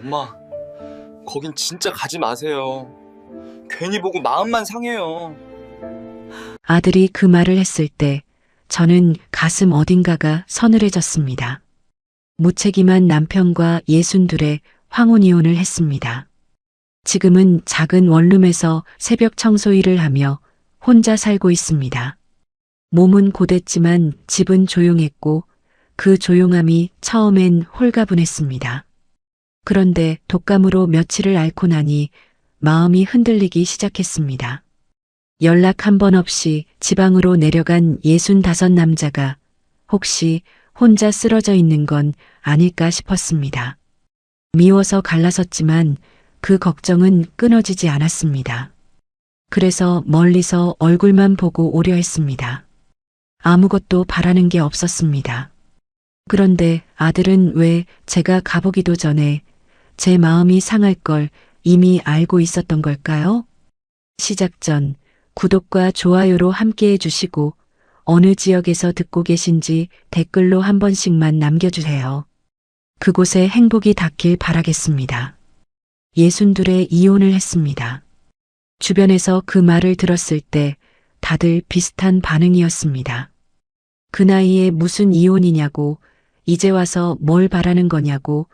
엄마, 거긴 진짜 가지 마세요. 괜히 보고 마음만 상해요. 아들이 그 말을 했을 때 저는 가슴 어딘가가 서늘해졌습니다. 무책임한 남편과 62의 황혼이혼을 했습니다. 지금은 작은 원룸에서 새벽 청소 일을 하며 혼자 살고 있습니다. 몸은 고됐지만 집은 조용했고 그 조용함이 처음엔 홀가분했습니다. 그런데 독감으로 며칠을 앓고 나니 마음이 흔들리기 시작했습니다. 연락 한 번 없이 지방으로 내려간 65 남자가 혹시 혼자 쓰러져 있는 건 아닐까 싶었습니다. 미워서 갈라섰지만 그 걱정은 끊어지지 않았습니다. 그래서 멀리서 얼굴만 보고 오려 했습니다. 아무것도 바라는 게 없었습니다. 그런데 아들은 왜 제가 가보기도 전에 제 마음이 상할 걸 이미 알고 있었던 걸까요? 시작 전 구독과 좋아요로 함께 해주시고 어느 지역에서 듣고 계신지 댓글로 한 번씩만 남겨주세요. 그곳에 행복이 닿길 바라겠습니다. 62에 이혼을 했습니다. 주변에서 그 말을 들었을 때 다들 비슷한 반응이었습니다. 그 나이에 무슨 이혼이냐고, 이제 와서 뭘 바라는 거냐고,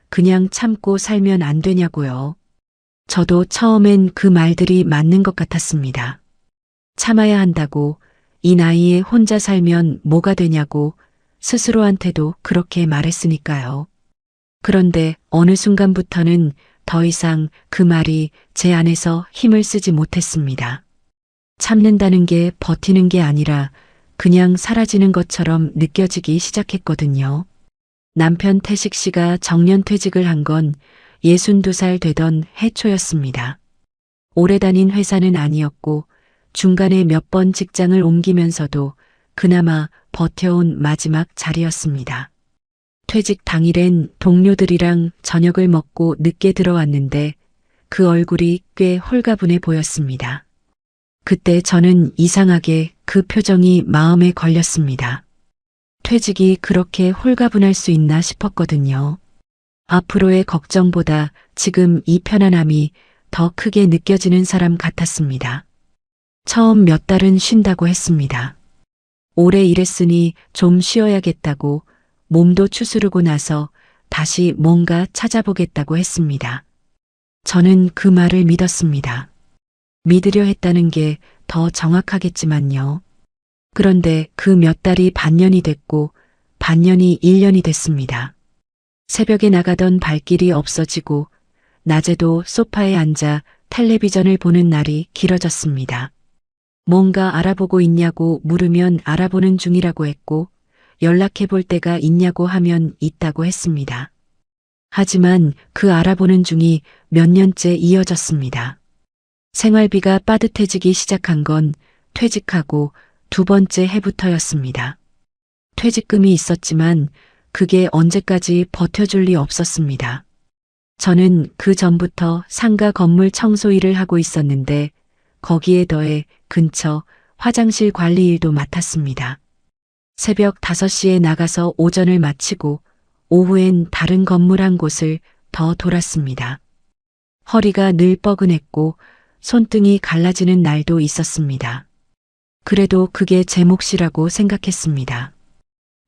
그냥 참고 살면 안 되냐고요. 저도 처음엔 그 말들이 맞는 것 같았습니다. 참아야 한다고, 이 나이에 혼자 살면 뭐가 되냐고 스스로한테도 그렇게 말했으니까요. 그런데 어느 순간부터는 더 이상 그 말이 제 안에서 힘을 쓰지 못했습니다. 참는다는 게 버티는 게 아니라 그냥 사라지는 것처럼 느껴지기 시작했거든요. 남편 태식 씨가 정년퇴직을 한 건 62살 되던 해초였습니다. 오래 다닌 회사는 아니었고 중간에 몇 번 직장을 옮기면서도 그나마 버텨온 마지막 자리였습니다. 퇴직 당일엔 동료들이랑 저녁을 먹고 늦게 들어왔는데 그 얼굴이 꽤 홀가분해 보였습니다. 그때 저는 이상하게 그 표정이 마음에 걸렸습니다. 퇴직이 그렇게 홀가분할 수 있나 싶었거든요. 앞으로의 걱정보다 지금 이 편안함이 더 크게 느껴지는 사람 같았습니다. 처음 몇 달은 쉰다고 했습니다. 오래 일했으니 좀 쉬어야겠다고 몸도 추스르고 나서 다시 뭔가 찾아보겠다고 했습니다. 저는 그 말을 믿었습니다. 믿으려 했다는 게 더 정확하겠지만요. 그런데 그 몇 달이 반년이 됐고 반년이 1년이 됐습니다. 새벽에 나가던 발길이 없어지고 낮에도 소파에 앉아 텔레비전을 보는 날이 길어졌습니다. 뭔가 알아보고 있냐고 물으면 알아보는 중이라고 했고 연락해 볼 때가 있냐고 하면 있다고 했습니다. 하지만 그 알아보는 중이 몇 년째 이어졌습니다. 생활비가 빠듯해지기 시작한 건 퇴직하고 두 번째 해부터였습니다. 퇴직금이 있었지만 그게 언제까지 버텨줄 리 없었습니다. 저는 그 전부터 상가 건물 청소 일을 하고 있었는데 거기에 더해 근처 화장실 관리 일도 맡았습니다. 새벽 5시에 나가서 오전을 마치고 오후엔 다른 건물 한 곳을 더 돌았습니다. 허리가 늘 뻐근했고 손등이 갈라지는 날도 있었습니다. 그래도 그게 제 몫이라고 생각했습니다.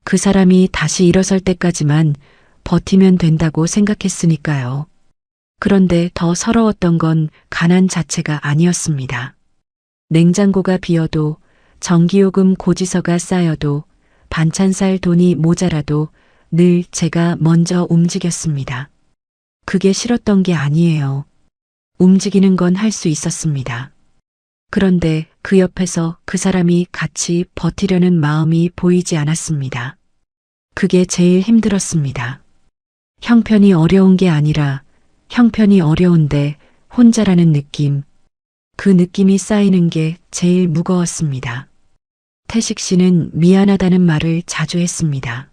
그 사람이 다시 일어설 때까지만 버티면 된다고 생각했으니까요. 그런데 더 서러웠던 건 가난 자체가 아니었습니다. 냉장고가 비어도 전기요금 고지서가 쌓여도 반찬 살 돈이 모자라도 늘 제가 먼저 움직였습니다. 그게 싫었던 게 아니에요. 움직이는 건 할 수 있었습니다. 그런데 그 옆에서 그 사람이 같이 버티려는 마음이 보이지 않았습니다. 그게 제일 힘들었습니다. 형편이 어려운 게 아니라 형편이 어려운데 혼자라는 느낌. 그 느낌이 쌓이는 게 제일 무거웠습니다. 태식 씨는 미안하다는 말을 자주 했습니다.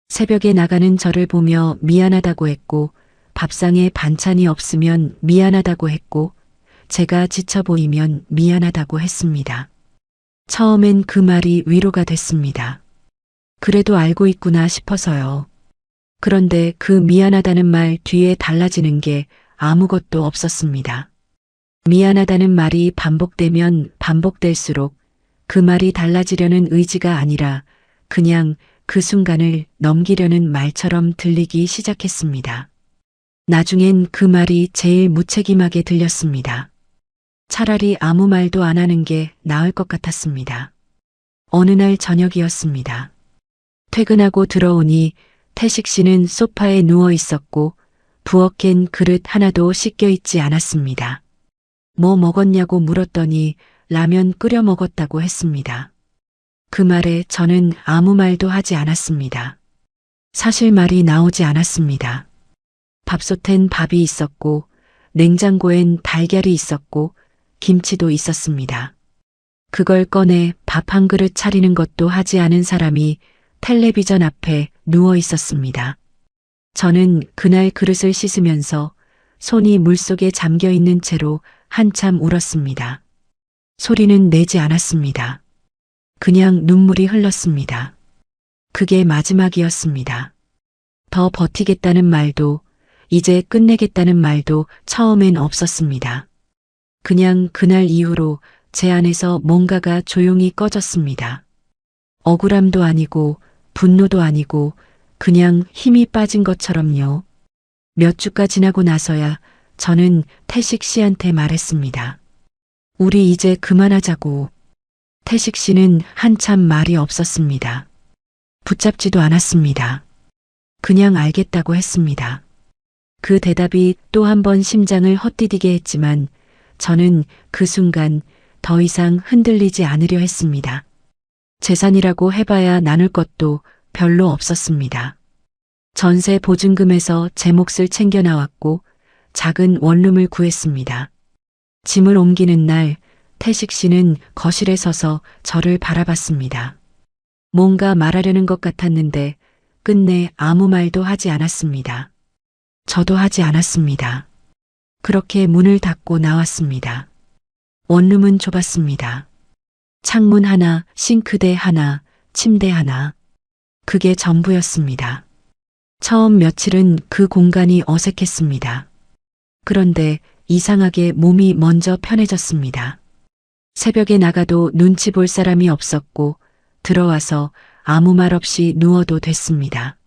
새벽에 나가는 저를 보며 미안하다고 했고 밥상에 반찬이 없으면 미안하다고 했고 제가 지쳐 보이면 미안하다고 했습니다. 처음엔 그 말이 위로가 됐습니다. 그래도 알고 있구나 싶어서요. 그런데 그 미안하다는 말 뒤에 달라지는 게 아무것도 없었습니다. 미안하다는 말이 반복되면 반복될수록 그 말이 달라지려는 의지가 아니라 그냥 그 순간을 넘기려는 말처럼 들리기 시작했습니다. 나중엔 그 말이 제일 무책임하게 들렸습니다. 차라리 아무 말도 안 하는 게 나을 것 같았습니다. 어느 날 저녁이었습니다. 퇴근하고 들어오니 태식 씨는 소파에 누워 있었고 부엌엔 그릇 하나도 씻겨 있지 않았습니다. 뭐 먹었냐고 물었더니 라면 끓여 먹었다고 했습니다. 그 말에 저는 아무 말도 하지 않았습니다. 사실 말이 나오지 않았습니다. 밥솥엔 밥이 있었고 냉장고엔 달걀이 있었고 김치도 있었습니다. 그걸 꺼내 밥 한 그릇 차리는 것도 하지 않은 사람이 텔레비전 앞에 누워 있었습니다. 저는 그날 그릇을 씻으면서 손이 물속에 잠겨 있는 채로 한참 울었습니다. 소리는 내지 않았습니다. 그냥 눈물이 흘렀습니다. 그게 마지막이었습니다. 더 버티겠다는 말도 이제 끝내겠다는 말도 처음엔 없었습니다. 그냥 그날 이후로 제 안에서 뭔가가 조용히 꺼졌습니다. 억울함도 아니고 분노도 아니고 그냥 힘이 빠진 것처럼요. 몇 주가 지나고 나서야 저는 태식 씨한테 말했습니다. 우리 이제 그만하자고. 태식 씨는 한참 말이 없었습니다. 붙잡지도 않았습니다. 그냥 알겠다고 했습니다. 그 대답이 또 한 번 심장을 헛디디게 했지만 저는 그 순간 더 이상 흔들리지 않으려 했습니다. 재산이라고 해봐야 나눌 것도 별로 없었습니다. 전세 보증금에서 제 몫을 챙겨 나왔고 작은 원룸을 구했습니다. 짐을 옮기는 날 태식 씨는 거실에 서서 저를 바라봤습니다. 뭔가 말하려는 것 같았는데 끝내 아무 말도 하지 않았습니다. 저도 하지 않았습니다. 그렇게 문을 닫고 나왔습니다. 원룸은 좁았습니다. 창문 하나, 싱크대 하나, 침대 하나. 그게 전부였습니다. 처음 며칠은 그 공간이 어색했습니다. 그런데 이상하게 몸이 먼저 편해졌습니다. 새벽에 나가도 눈치 볼 사람이 없었고 들어와서 아무 말 없이 누워도 됐습니다.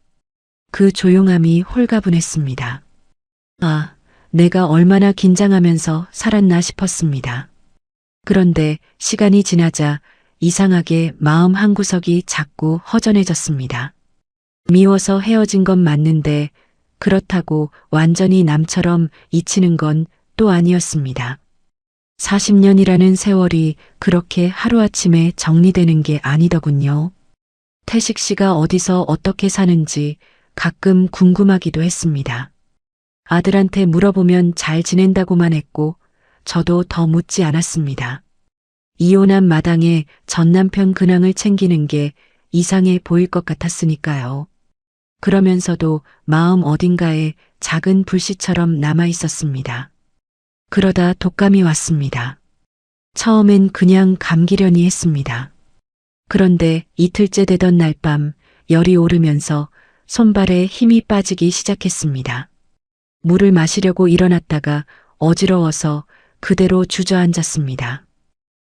그 조용함이 홀가분했습니다. 아, 내가 얼마나 긴장하면서 살았나 싶었습니다. 그런데 시간이 지나자 이상하게 마음 한구석이 자꾸 허전해졌습니다. 미워서 헤어진 건 맞는데 그렇다고 완전히 남처럼 잊히는 건 또 아니었습니다. 40년이라는 세월이 그렇게 하루아침에 정리되는 게 아니더군요. 태식 씨가 어디서 어떻게 사는지 가끔 궁금하기도 했습니다. 아들한테 물어보면 잘 지낸다고만 했고 저도 더 묻지 않았습니다. 이혼한 마당에 전 남편 근황을 챙기는 게 이상해 보일 것 같았으니까요. 그러면서도 마음 어딘가에 작은 불씨처럼 남아 있었습니다. 그러다 독감이 왔습니다. 처음엔 그냥 감기려니 했습니다. 그런데 이틀째 되던 날 밤 열이 오르면서 손발에 힘이 빠지기 시작했습니다. 물을 마시려고 일어났다가 어지러워서 그대로 주저앉았습니다.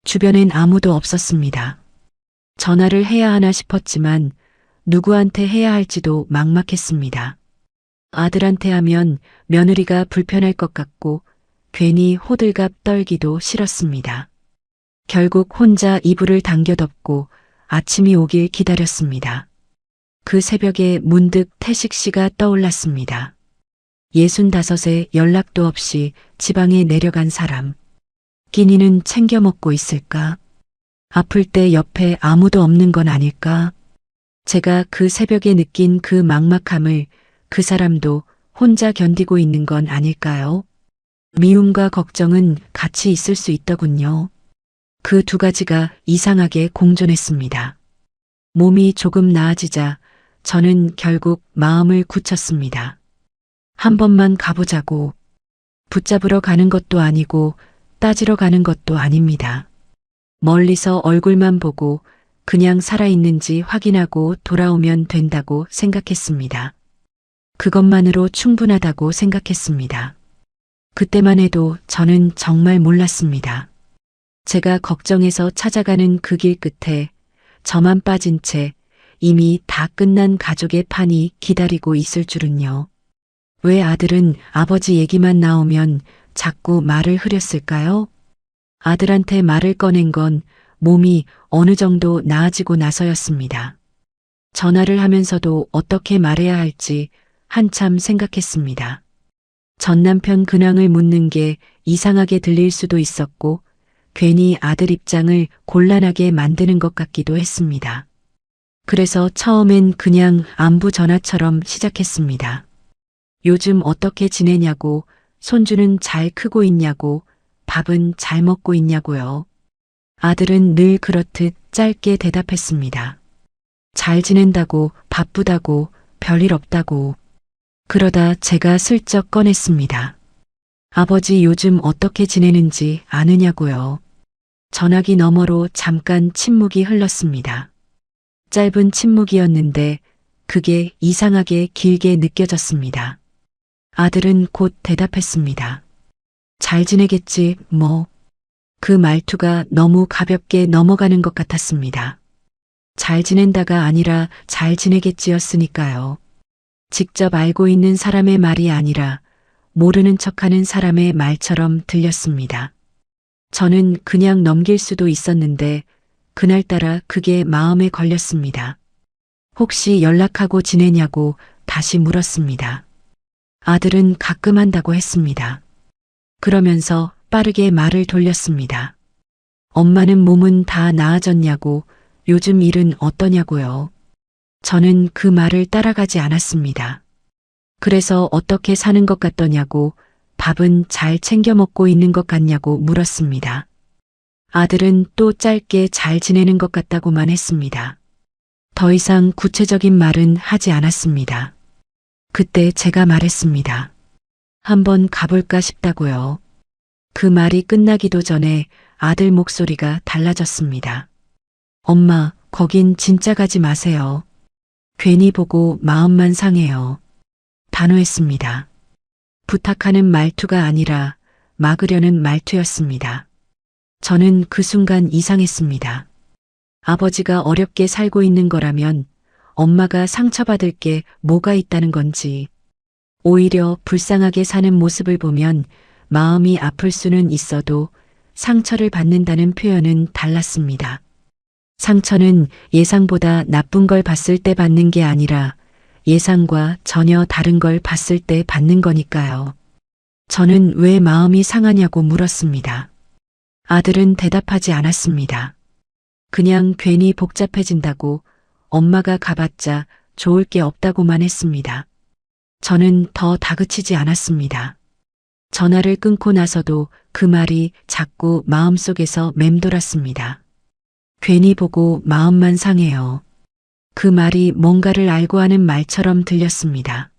주변엔 아무도 없었습니다. 전화를 해야 하나 싶었지만 누구한테 해야 할지도 막막했습니다. 아들한테 하면 며느리가 불편할 것 같고 괜히 호들갑 떨기도 싫었습니다. 결국 혼자 이불을 당겨 덮고 아침이 오길 기다렸습니다. 그 새벽에 문득 태식 씨가 떠올랐습니다. 65에 연락도 없이 지방에 내려간 사람. 끼니는 챙겨 먹고 있을까? 아플 때 옆에 아무도 없는 건 아닐까? 제가 그 새벽에 느낀 그 막막함을 그 사람도 혼자 견디고 있는 건 아닐까요? 미움과 걱정은 같이 있을 수 있더군요. 그 두 가지가 이상하게 공존했습니다. 몸이 조금 나아지자 저는 결국 마음을 굳혔습니다. 한 번만 가보자고. 붙잡으러 가는 것도 아니고 따지러 가는 것도 아닙니다. 멀리서 얼굴만 보고 그냥 살아있는지 확인하고 돌아오면 된다고 생각했습니다. 그것만으로 충분하다고 생각했습니다. 그때만 해도 저는 정말 몰랐습니다. 제가 걱정해서 찾아가는 그 길 끝에 저만 빠진 채 이미 다 끝난 가족의 판이 기다리고 있을 줄은요. 왜 아들은 아버지 얘기만 나오면 자꾸 말을 흐렸을까요? 아들한테 말을 꺼낸 건 몸이 어느 정도 나아지고 나서였습니다. 전화를 하면서도 어떻게 말해야 할지 한참 생각했습니다. 전 남편 근황을 묻는 게 이상하게 들릴 수도 있었고 괜히 아들 입장을 곤란하게 만드는 것 같기도 했습니다. 그래서 처음엔 그냥 안부 전화처럼 시작했습니다. 요즘 어떻게 지내냐고, 손주는 잘 크고 있냐고, 밥은 잘 먹고 있냐고요. 아들은 늘 그렇듯 짧게 대답했습니다. 잘 지낸다고, 바쁘다고, 별일 없다고. 그러다 제가 슬쩍 꺼냈습니다. 아버지 요즘 어떻게 지내는지 아느냐고요. 전화기 너머로 잠깐 침묵이 흘렀습니다. 짧은 침묵이었는데 그게 이상하게 길게 느껴졌습니다. 아들은 곧 대답했습니다. 잘 지내겠지, 뭐. 그 말투가 너무 가볍게 넘어가는 것 같았습니다. 잘 지낸다가 아니라 잘 지내겠지였으니까요. 직접 알고 있는 사람의 말이 아니라 모르는 척하는 사람의 말처럼 들렸습니다. 저는 그냥 넘길 수도 있었는데 그날따라 그게 마음에 걸렸습니다. 혹시 연락하고 지내냐고 다시 물었습니다. 아들은 가끔 한다고 했습니다. 그러면서 빠르게 말을 돌렸습니다. 엄마는 몸은 다 나아졌냐고, 요즘 일은 어떠냐고요. 저는 그 말을 따라가지 않았습니다. 그래서 어떻게 사는 것 같더냐고, 밥은 잘 챙겨 먹고 있는 것 같냐고 물었습니다. 아들은 또 짧게 잘 지내는 것 같다고만 했습니다. 더 이상 구체적인 말은 하지 않았습니다. 그때 제가 말했습니다. 한번 가볼까 싶다고요. 그 말이 끝나기도 전에 아들 목소리가 달라졌습니다. 엄마, 거긴 진짜 가지 마세요. 괜히 보고 마음만 상해요. 단호했습니다. 부탁하는 말투가 아니라 막으려는 말투였습니다. 저는 그 순간 이상했습니다. 아버지가 어렵게 살고 있는 거라면 엄마가 상처받을 게 뭐가 있다는 건지, 오히려 불쌍하게 사는 모습을 보면 마음이 아플 수는 있어도 상처를 받는다는 표현은 달랐습니다. 상처는 예상보다 나쁜 걸 봤을 때 받는 게 아니라 예상과 전혀 다른 걸 봤을 때 받는 거니까요. 저는 왜 마음이 상하냐고 물었습니다. 아들은 대답하지 않았습니다. 그냥 괜히 복잡해진다고, 엄마가 가봤자 좋을 게 없다고만 했습니다. 저는 더 다그치지 않았습니다. 전화를 끊고 나서도 그 말이 자꾸 마음속에서 맴돌았습니다. 괜히 보고 마음만 상해요. 그 말이 뭔가를 알고 하는 말처럼 들렸습니다.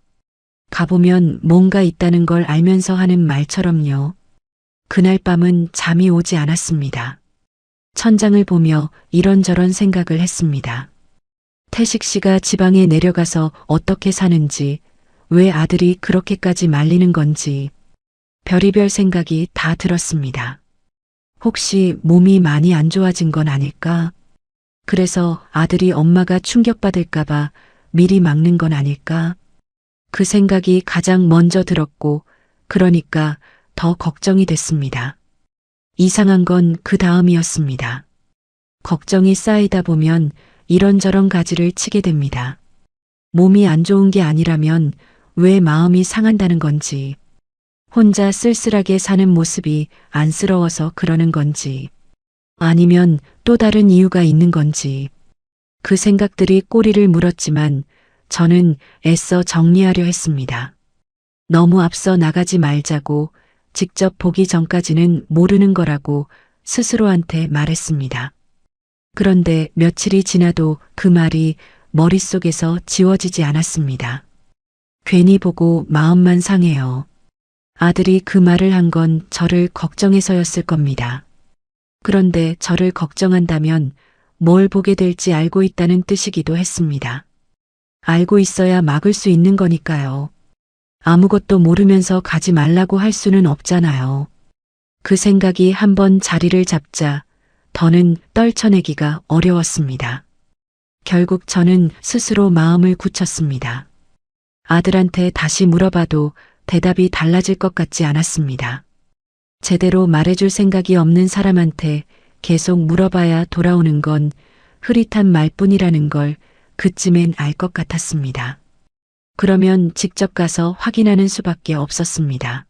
가보면 뭔가 있다는 걸 알면서 하는 말처럼요. 그날 밤은 잠이 오지 않았습니다. 천장을 보며 이런저런 생각을 했습니다. 태식 씨가 지방에 내려가서 어떻게 사는지, 왜 아들이 그렇게까지 말리는 건지, 별의별 생각이 다 들었습니다. 혹시 몸이 많이 안 좋아진 건 아닐까? 그래서 아들이 엄마가 충격받을까봐 미리 막는 건 아닐까? 그 생각이 가장 먼저 들었고, 그러니까 더 걱정이 됐습니다. 이상한 건 그 다음이었습니다. 걱정이 쌓이다 보면 이런저런 가지를 치게 됩니다. 몸이 안 좋은 게 아니라면 왜 마음이 상한다는 건지, 혼자 쓸쓸하게 사는 모습이 안쓰러워서 그러는 건지, 아니면 또 다른 이유가 있는 건지. 그 생각들이 꼬리를 물었지만 저는 애써 정리하려 했습니다. 너무 앞서 나가지 말자고, 직접 보기 전까지는 모르는 거라고 스스로한테 말했습니다. 그런데 며칠이 지나도 그 말이 머릿속에서 지워지지 않았습니다. 괜히 보고 마음만 상해요. 아들이 그 말을 한 건 저를 걱정해서였을 겁니다. 그런데 저를 걱정한다면 뭘 보게 될지 알고 있다는 뜻이기도 했습니다. 알고 있어야 막을 수 있는 거니까요. 아무것도 모르면서 가지 말라고 할 수는 없잖아요. 그 생각이 한번 자리를 잡자 더는 떨쳐내기가 어려웠습니다. 결국 저는 스스로 마음을 굳혔습니다. 아들한테 다시 물어봐도 대답이 달라질 것 같지 않았습니다. 제대로 말해줄 생각이 없는 사람한테 계속 물어봐야 돌아오는 건 흐릿한 말뿐이라는 걸 그쯤엔 알 것 같았습니다. 그러면 직접 가서 확인하는 수밖에 없었습니다.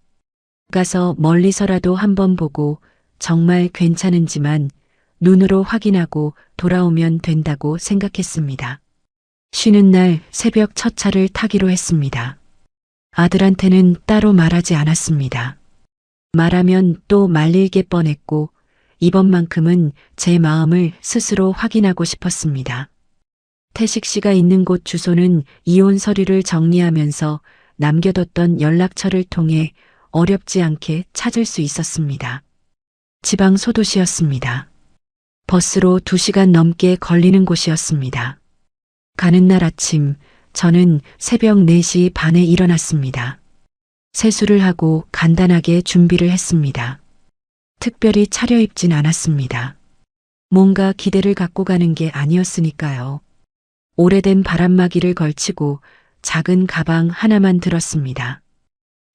가서 멀리서라도 한번 보고 정말 괜찮은지만 눈으로 확인하고 돌아오면 된다고 생각했습니다. 쉬는 날 새벽 첫 차를 타기로 했습니다. 아들한테는 따로 말하지 않았습니다. 말하면 또 말릴게 뻔했고 이번만큼은 제 마음을 스스로 확인하고 싶었습니다. 태식 씨가 있는 곳 주소는 이혼 서류를 정리하면서 남겨뒀던 연락처를 통해 어렵지 않게 찾을 수 있었습니다. 지방 소도시였습니다. 버스로 2시간 넘게 걸리는 곳이었습니다. 가는 날 아침 저는 새벽 4시 반에 일어났습니다. 세수를 하고 간단하게 준비를 했습니다. 특별히 차려입진 않았습니다. 뭔가 기대를 갖고 가는 게 아니었으니까요. 오래된 바람막이를 걸치고 작은 가방 하나만 들었습니다.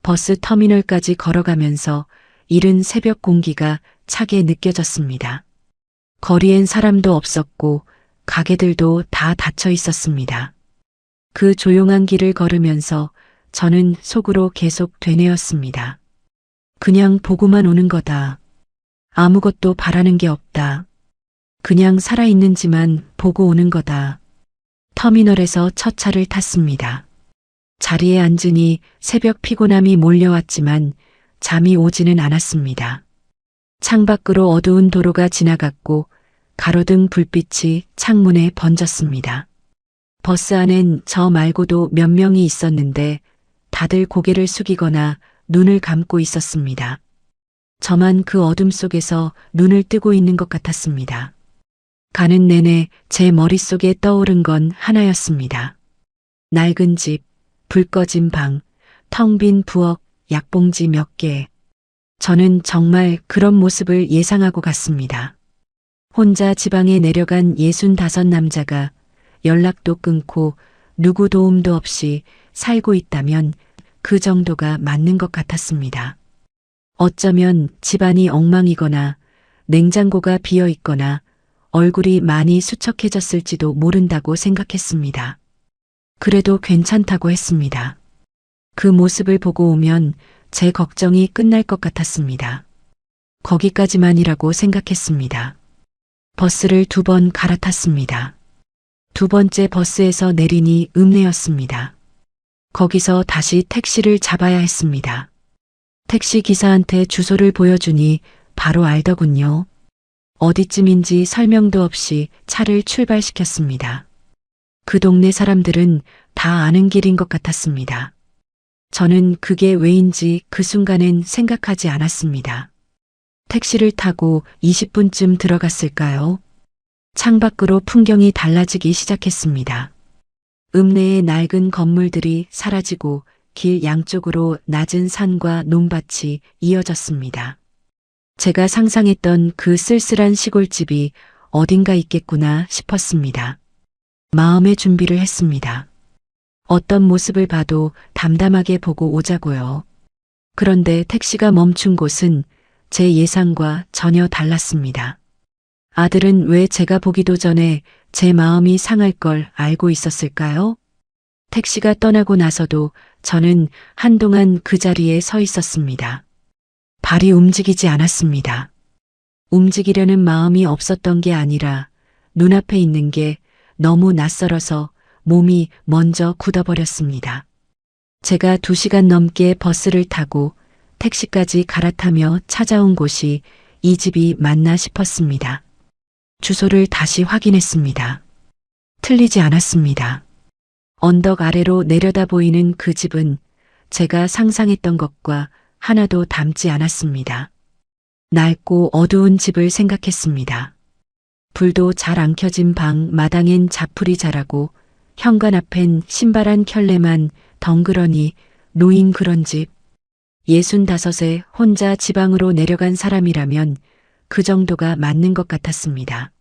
버스 터미널까지 걸어가면서 이른 새벽 공기가 차게 느껴졌습니다. 거리엔 사람도 없었고 가게들도 다 닫혀 있었습니다. 그 조용한 길을 걸으면서 저는 속으로 계속 되뇌었습니다. 그냥 보고만 오는 거다. 아무것도 바라는 게 없다. 그냥 살아있는지만 보고 오는 거다. 터미널에서 첫 차를 탔습니다. 자리에 앉으니 새벽 피곤함이 몰려왔지만 잠이 오지는 않았습니다. 창밖으로 어두운 도로가 지나갔고 가로등 불빛이 창문에 번졌습니다. 버스 안엔 저 말고도 몇 명이 있었는데 다들 고개를 숙이거나 눈을 감고 있었습니다. 저만 그 어둠 속에서 눈을 뜨고 있는 것 같았습니다. 가는 내내 제 머릿속에 떠오른 건 하나였습니다. 낡은 집, 불 꺼진 방, 텅 빈 부엌, 약봉지 몇 개. 저는 정말 그런 모습을 예상하고 갔습니다. 혼자 지방에 내려간 65 남자가 연락도 끊고 누구 도움도 없이 살고 있다면 그 정도가 맞는 것 같았습니다. 어쩌면 집안이 엉망이거나 냉장고가 비어 있거나 얼굴이 많이 수척해졌을지도 모른다고 생각했습니다. 그래도 괜찮다고 했습니다. 그 모습을 보고 오면 제 걱정이 끝날 것 같았습니다. 거기까지만이라고 생각했습니다. 버스를 2번 갈아탔습니다. 2번째 버스에서 내리니 읍내였습니다. 거기서 다시 택시를 잡아야 했습니다. 택시 기사한테 주소를 보여주니 바로 알더군요. 어디쯤인지 설명도 없이 차를 출발시켰습니다. 그 동네 사람들은 다 아는 길인 것 같았습니다. 저는 그게 왜인지 그 순간엔 생각하지 않았습니다. 택시를 타고 20분쯤 들어갔을까요? 창밖으로 풍경이 달라지기 시작했습니다. 읍내의 낡은 건물들이 사라지고 길 양쪽으로 낮은 산과 논밭이 이어졌습니다. 제가 상상했던 그 쓸쓸한 시골집이 어딘가 있겠구나 싶었습니다. 마음의 준비를 했습니다. 어떤 모습을 봐도 담담하게 보고 오자고요. 그런데 택시가 멈춘 곳은 제 예상과 전혀 달랐습니다. 아들은 왜 제가 보기도 전에 제 마음이 상할 걸 알고 있었을까요? 택시가 떠나고 나서도 저는 한동안 그 자리에 서 있었습니다. 발이 움직이지 않았습니다. 움직이려는 마음이 없었던 게 아니라 눈앞에 있는 게 너무 낯설어서 몸이 먼저 굳어버렸습니다. 제가 2시간 넘게 버스를 타고 택시까지 갈아타며 찾아온 곳이 이 집이 맞나 싶었습니다. 주소를 다시 확인했습니다. 틀리지 않았습니다. 언덕 아래로 내려다 보이는 그 집은 제가 상상했던 것과 하나도 닮지 않았습니다. 낡고 어두운 집을 생각했습니다. 불도 잘 안 켜진 방 마당엔 자풀이 자라고 현관 앞엔 신발 한 켤레만 덩그러니 노인 그런 집. 65에 혼자 지방으로 내려간 사람이라면 그 정도가 맞는 것 같았습니다.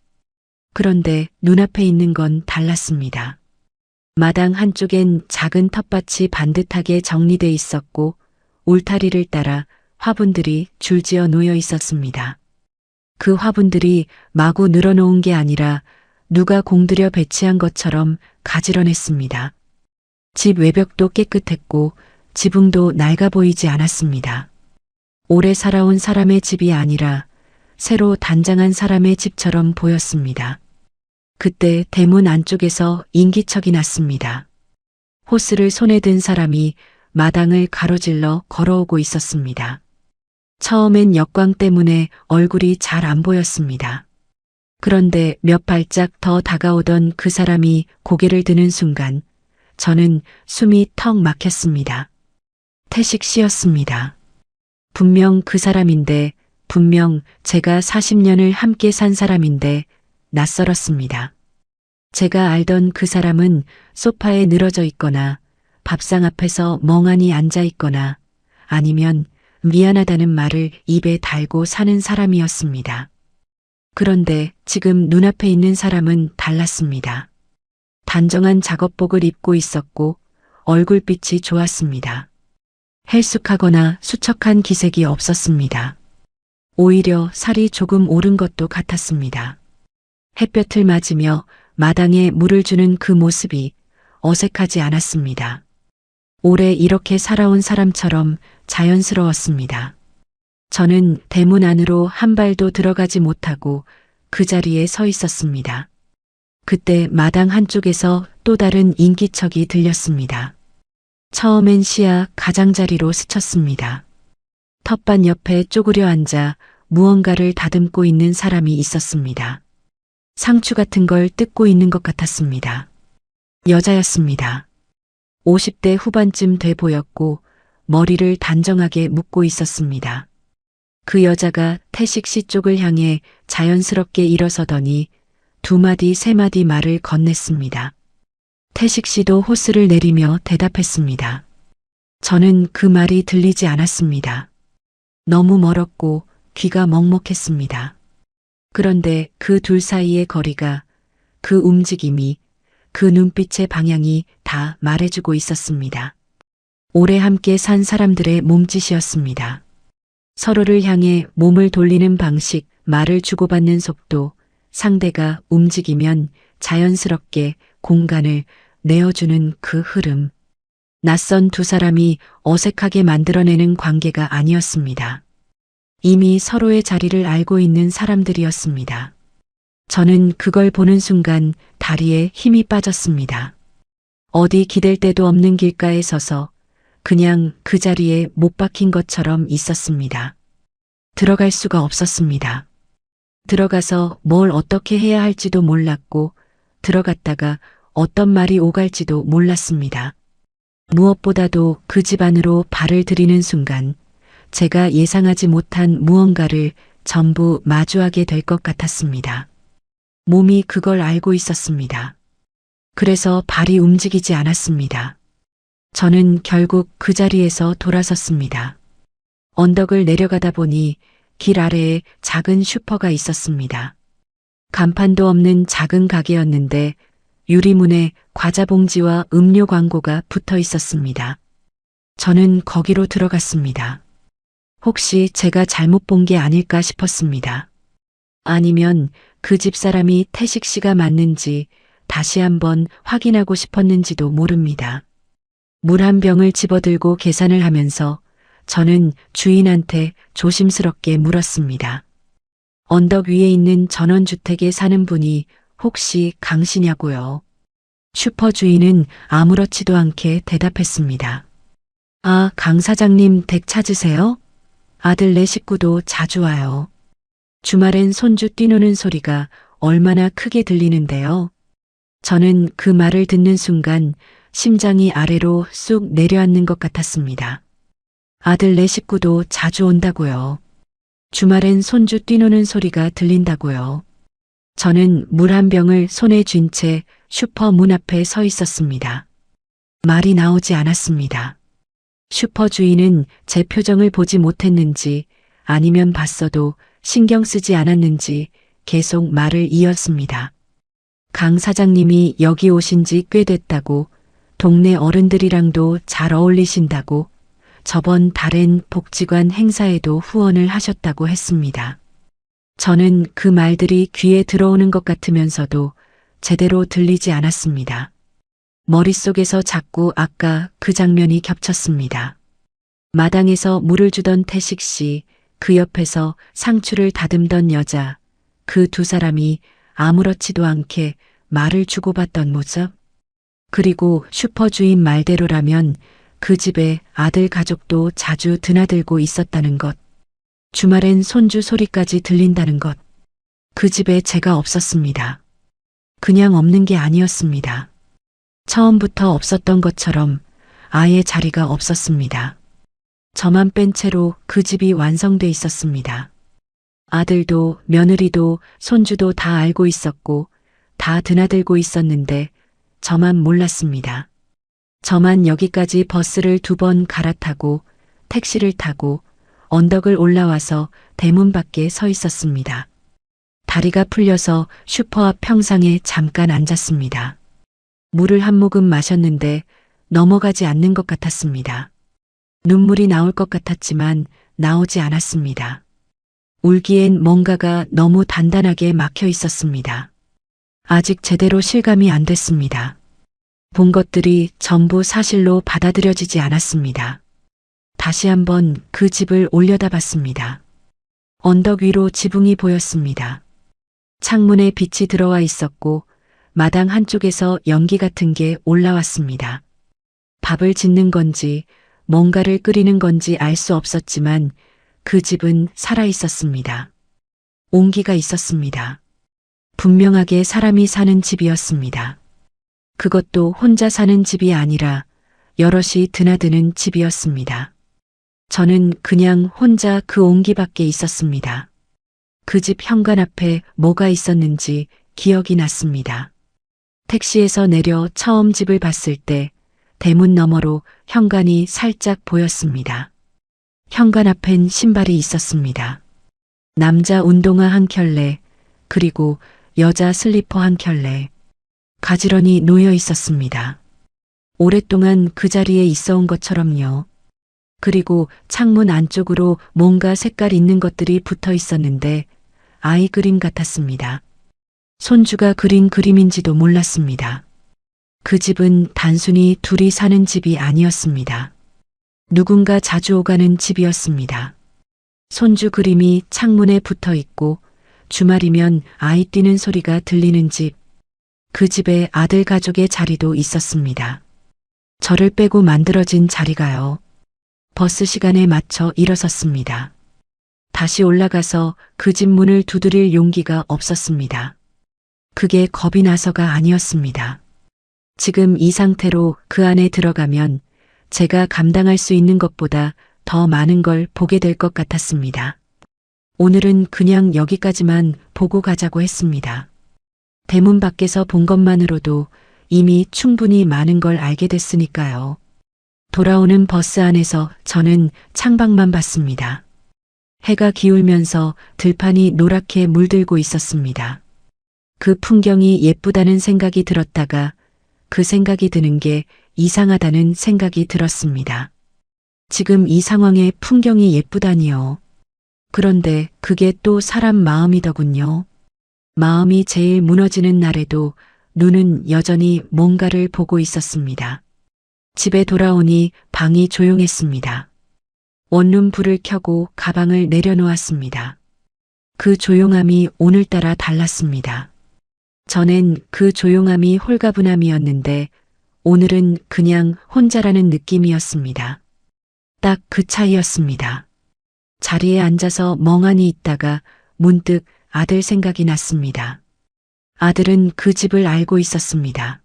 그런데 눈앞에 있는 건 달랐습니다. 마당 한쪽엔 작은 텃밭이 반듯하게 정리돼 있었고 울타리를 따라 화분들이 줄지어 놓여 있었습니다. 그 화분들이 마구 늘어놓은 게 아니라 누가 공들여 배치한 것처럼 가지런했습니다. 집 외벽도 깨끗했고 지붕도 낡아 보이지 않았습니다. 오래 살아온 사람의 집이 아니라 새로 단장한 사람의 집처럼 보였습니다. 그때 대문 안쪽에서 인기척이 났습니다. 호스를 손에 든 사람이 마당을 가로질러 걸어오고 있었습니다. 처음엔 역광 때문에 얼굴이 잘 안 보였습니다. 그런데 몇 발짝 더 다가오던 그 사람이 고개를 드는 순간 저는 숨이 턱 막혔습니다. 태식 씨였습니다. 분명 그 사람인데, 분명 제가 40년을 함께 산 사람인데 낯설었습니다. 제가 알던 그 사람은 소파에 늘어져 있거나 밥상 앞에서 멍하니 앉아 있거나 아니면 미안하다는 말을 입에 달고 사는 사람이었습니다. 그런데 지금 눈앞에 있는 사람은 달랐습니다. 단정한 작업복을 입고 있었고 얼굴빛이 좋았습니다. 헬쑥하거나 수척한 기색이 없었습니다. 오히려 살이 조금 오른 것도 같았습니다. 햇볕을 맞으며 마당에 물을 주는 그 모습이 어색하지 않았습니다. 오래 이렇게 살아온 사람처럼 자연스러웠습니다. 저는 대문 안으로 한 발도 들어가지 못하고 그 자리에 서 있었습니다. 그때 마당 한쪽에서 또 다른 인기척이 들렸습니다. 처음엔 시야 가장자리로 스쳤습니다. 텃밭 옆에 쪼그려 앉아 무언가를 다듬고 있는 사람이 있었습니다. 상추 같은 걸 뜯고 있는 것 같았습니다. 여자였습니다. 50대 후반쯤 돼 보였고 머리를 단정하게 묶고 있었습니다. 그 여자가 태식 씨 쪽을 향해 자연스럽게 일어서더니 두 마디 세 마디 말을 건넸습니다. 태식 씨도 호스를 내리며 대답했습니다. 저는 그 말이 들리지 않았습니다. 너무 멀었고 귀가 먹먹했습니다. 그런데 그 둘 사이의 거리가, 그 움직임이, 그 눈빛의 방향이 다 말해주고 있었습니다. 오래 함께 산 사람들의 몸짓이었습니다. 서로를 향해 몸을 돌리는 방식, 말을 주고받는 속도, 상대가 움직이면 자연스럽게 공간을 내어주는 그 흐름. 낯선 두 사람이 어색하게 만들어내는 관계가 아니었습니다. 이미 서로의 자리를 알고 있는 사람들이었습니다. 저는 그걸 보는 순간 다리에 힘이 빠졌습니다. 어디 기댈 데도 없는 길가에 서서 그냥 그 자리에 못 박힌 것처럼 있었습니다. 들어갈 수가 없었습니다. 들어가서 뭘 어떻게 해야 할지도 몰랐고 들어갔다가 어떤 말이 오갈지도 몰랐습니다. 무엇보다도 그 집 안으로 발을 들이는 순간 제가 예상하지 못한 무언가를 전부 마주하게 될 것 같았습니다. 몸이 그걸 알고 있었습니다. 그래서 발이 움직이지 않았습니다. 저는 결국 그 자리에서 돌아섰습니다. 언덕을 내려가다 보니 길 아래에 작은 슈퍼가 있었습니다. 간판도 없는 작은 가게였는데 유리문에 과자 봉지와 음료 광고가 붙어 있었습니다. 저는 거기로 들어갔습니다. 혹시 제가 잘못 본 게 아닐까 싶었습니다. 아니면 그 집사람이 태식 씨가 맞는지 다시 한번 확인하고 싶었는지도 모릅니다. 물 한 병을 집어들고 계산을 하면서 저는 주인한테 조심스럽게 물었습니다. 언덕 위에 있는 전원주택에 사는 분이 혹시 강 씨냐고요? 슈퍼 주인은 아무렇지도 않게 대답했습니다. 아, 강 사장님 댁 찾으세요? 아들 네 식구도 자주 와요. 주말엔 손주 뛰노는 소리가 얼마나 크게 들리는데요. 저는 그 말을 듣는 순간 심장이 아래로 쑥 내려앉는 것 같았습니다. 아들 네 식구도 자주 온다고요. 주말엔 손주 뛰노는 소리가 들린다고요. 저는 물 한 병을 손에 쥔 채 슈퍼 문 앞에 서 있었습니다. 말이 나오지 않았습니다. 슈퍼 주인은 제 표정을 보지 못했는지 아니면 봤어도 신경 쓰지 않았는지 계속 말을 이었습니다. 강 사장님이 여기 오신 지 꽤 됐다고, 동네 어른들이랑도 잘 어울리신다고, 저번 달엔 복지관 행사에도 후원을 하셨다고 했습니다. 저는 그 말들이 귀에 들어오는 것 같으면서도 제대로 들리지 않았습니다. 머릿속에서 자꾸 아까 그 장면이 겹쳤습니다. 마당에서 물을 주던 태식 씨, 그 옆에서 상추를 다듬던 여자, 그 두 사람이 아무렇지도 않게 말을 주고받던 모습. 그리고 슈퍼 주인 말대로라면 그 집에 아들 가족도 자주 드나들고 있었다는 것. 주말엔 손주 소리까지 들린다는 것. 그 집에 제가 없었습니다. 그냥 없는 게 아니었습니다. 처음부터 없었던 것처럼 아예 자리가 없었습니다. 저만 뺀 채로 그 집이 완성돼 있었습니다. 아들도 며느리도 손주도 다 알고 있었고 다 드나들고 있었는데 저만 몰랐습니다. 저만 여기까지 버스를 2번 갈아타고 택시를 타고 언덕을 올라와서 대문 밖에 서 있었습니다. 다리가 풀려서 슈퍼 앞 평상에 잠깐 앉았습니다. 물을 한 모금 마셨는데 넘어가지 않는 것 같았습니다. 눈물이 나올 것 같았지만 나오지 않았습니다. 울기엔 뭔가가 너무 단단하게 막혀 있었습니다. 아직 제대로 실감이 안 됐습니다. 본 것들이 전부 사실로 받아들여지지 않았습니다. 다시 한번 그 집을 올려다봤습니다. 언덕 위로 지붕이 보였습니다. 창문에 빛이 들어와 있었고 마당 한쪽에서 연기 같은 게 올라왔습니다. 밥을 짓는 건지 뭔가를 끓이는 건지 알 수 없었지만 그 집은 살아 있었습니다. 온기가 있었습니다. 분명하게 사람이 사는 집이었습니다. 그것도 혼자 사는 집이 아니라 여럿이 드나드는 집이었습니다. 저는 그냥 혼자 그 온기 밖에 있었습니다. 그 집 현관 앞에 뭐가 있었는지 기억이 났습니다. 택시에서 내려 처음 집을 봤을 때 대문 너머로 현관이 살짝 보였습니다. 현관 앞엔 신발이 있었습니다. 남자 운동화 한 켤레, 그리고 여자 슬리퍼 한 켤레. 가지런히 놓여 있었습니다. 오랫동안 그 자리에 있어 온 것처럼요. 그리고 창문 안쪽으로 뭔가 색깔 있는 것들이 붙어 있었는데 아이 그림 같았습니다. 손주가 그린 그림인지도 몰랐습니다. 그 집은 단순히 둘이 사는 집이 아니었습니다. 누군가 자주 오가는 집이었습니다. 손주 그림이 창문에 붙어 있고 주말이면 아이 뛰는 소리가 들리는 집. 그 집에 아들 가족의 자리도 있었습니다. 저를 빼고 만들어진 자리가요. 버스 시간에 맞춰 일어섰습니다. 다시 올라가서 그 집 문을 두드릴 용기가 없었습니다. 그게 겁이 나서가 아니었습니다. 지금 이 상태로 그 안에 들어가면 제가 감당할 수 있는 것보다 더 많은 걸 보게 될 것 같았습니다. 오늘은 그냥 여기까지만 보고 가자고 했습니다. 대문 밖에서 본 것만으로도 이미 충분히 많은 걸 알게 됐으니까요. 돌아오는 버스 안에서 저는 창밖만 봤습니다. 해가 기울면서 들판이 노랗게 물들고 있었습니다. 그 풍경이 예쁘다는 생각이 들었다가 그 생각이 드는 게 이상하다는 생각이 들었습니다. 지금 이 상황에 풍경이 예쁘다니요. 그런데 그게 또 사람 마음이더군요. 마음이 제일 무너지는 날에도 눈은 여전히 뭔가를 보고 있었습니다. 집에 돌아오니 방이 조용했습니다. 원룸 불을 켜고 가방을 내려놓았습니다. 그 조용함이 오늘따라 달랐습니다. 전엔 그 조용함이 홀가분함이었는데 오늘은 그냥 혼자라는 느낌이었습니다. 딱 그 차이였습니다. 자리에 앉아서 멍하니 있다가 문득 아들 생각이 났습니다. 아들은 그 집을 알고 있었습니다.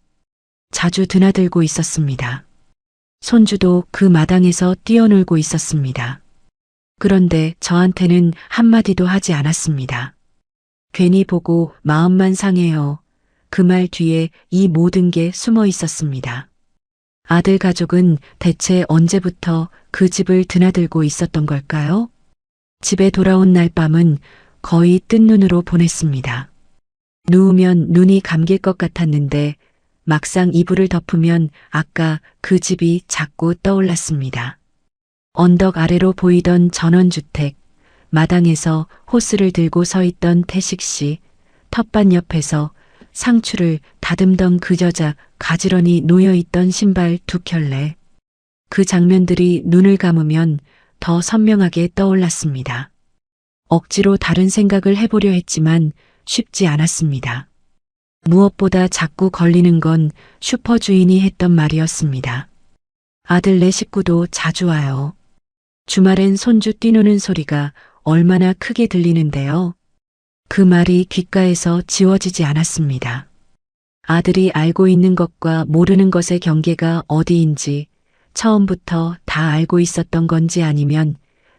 자주 드나들고 있었습니다. 손주도 그 마당에서 뛰어놀고 있었습니다. 그런데 저한테는 한마디도 하지 않았습니다. 괜히 보고 마음만 상해요. 그 말 뒤에 이 모든 게 숨어 있었습니다. 아들 가족은 대체 언제부터 그 집을 드나들고 있었던 걸까요? 집에 돌아온 날 밤은 거의 뜬 눈으로 보냈습니다. 누우면 눈이 감길 것 같았는데 막상 이불을 덮으면 아까 그 집이 자꾸 떠올랐습니다. 언덕 아래로 보이던 전원주택, 마당에서 호스를 들고 서 있던 태식 씨, 텃밭 옆에서 상추를 다듬던 그 여자 가지런히 놓여있던 신발 두 켤레. 그 장면들이 눈을 감으면 더 선명하게 떠올랐습니다. 억지로 다른 생각을 해보려 했지만 쉽지 않았습니다. 무엇보다 자꾸 걸리는 건 슈퍼 주인이 했던 말이었습니다. 아들 내 식구도 자주 와요. 주말엔 손주 뛰노는 소리가 얼마나 크게 들리는데요. 그 말이 귓가에서 지워지지 않았습니다. 아들이 알고 있는 것과 모르는 것의 경계가 어디인지 처음부터 다 알고 있었던 건지 아니면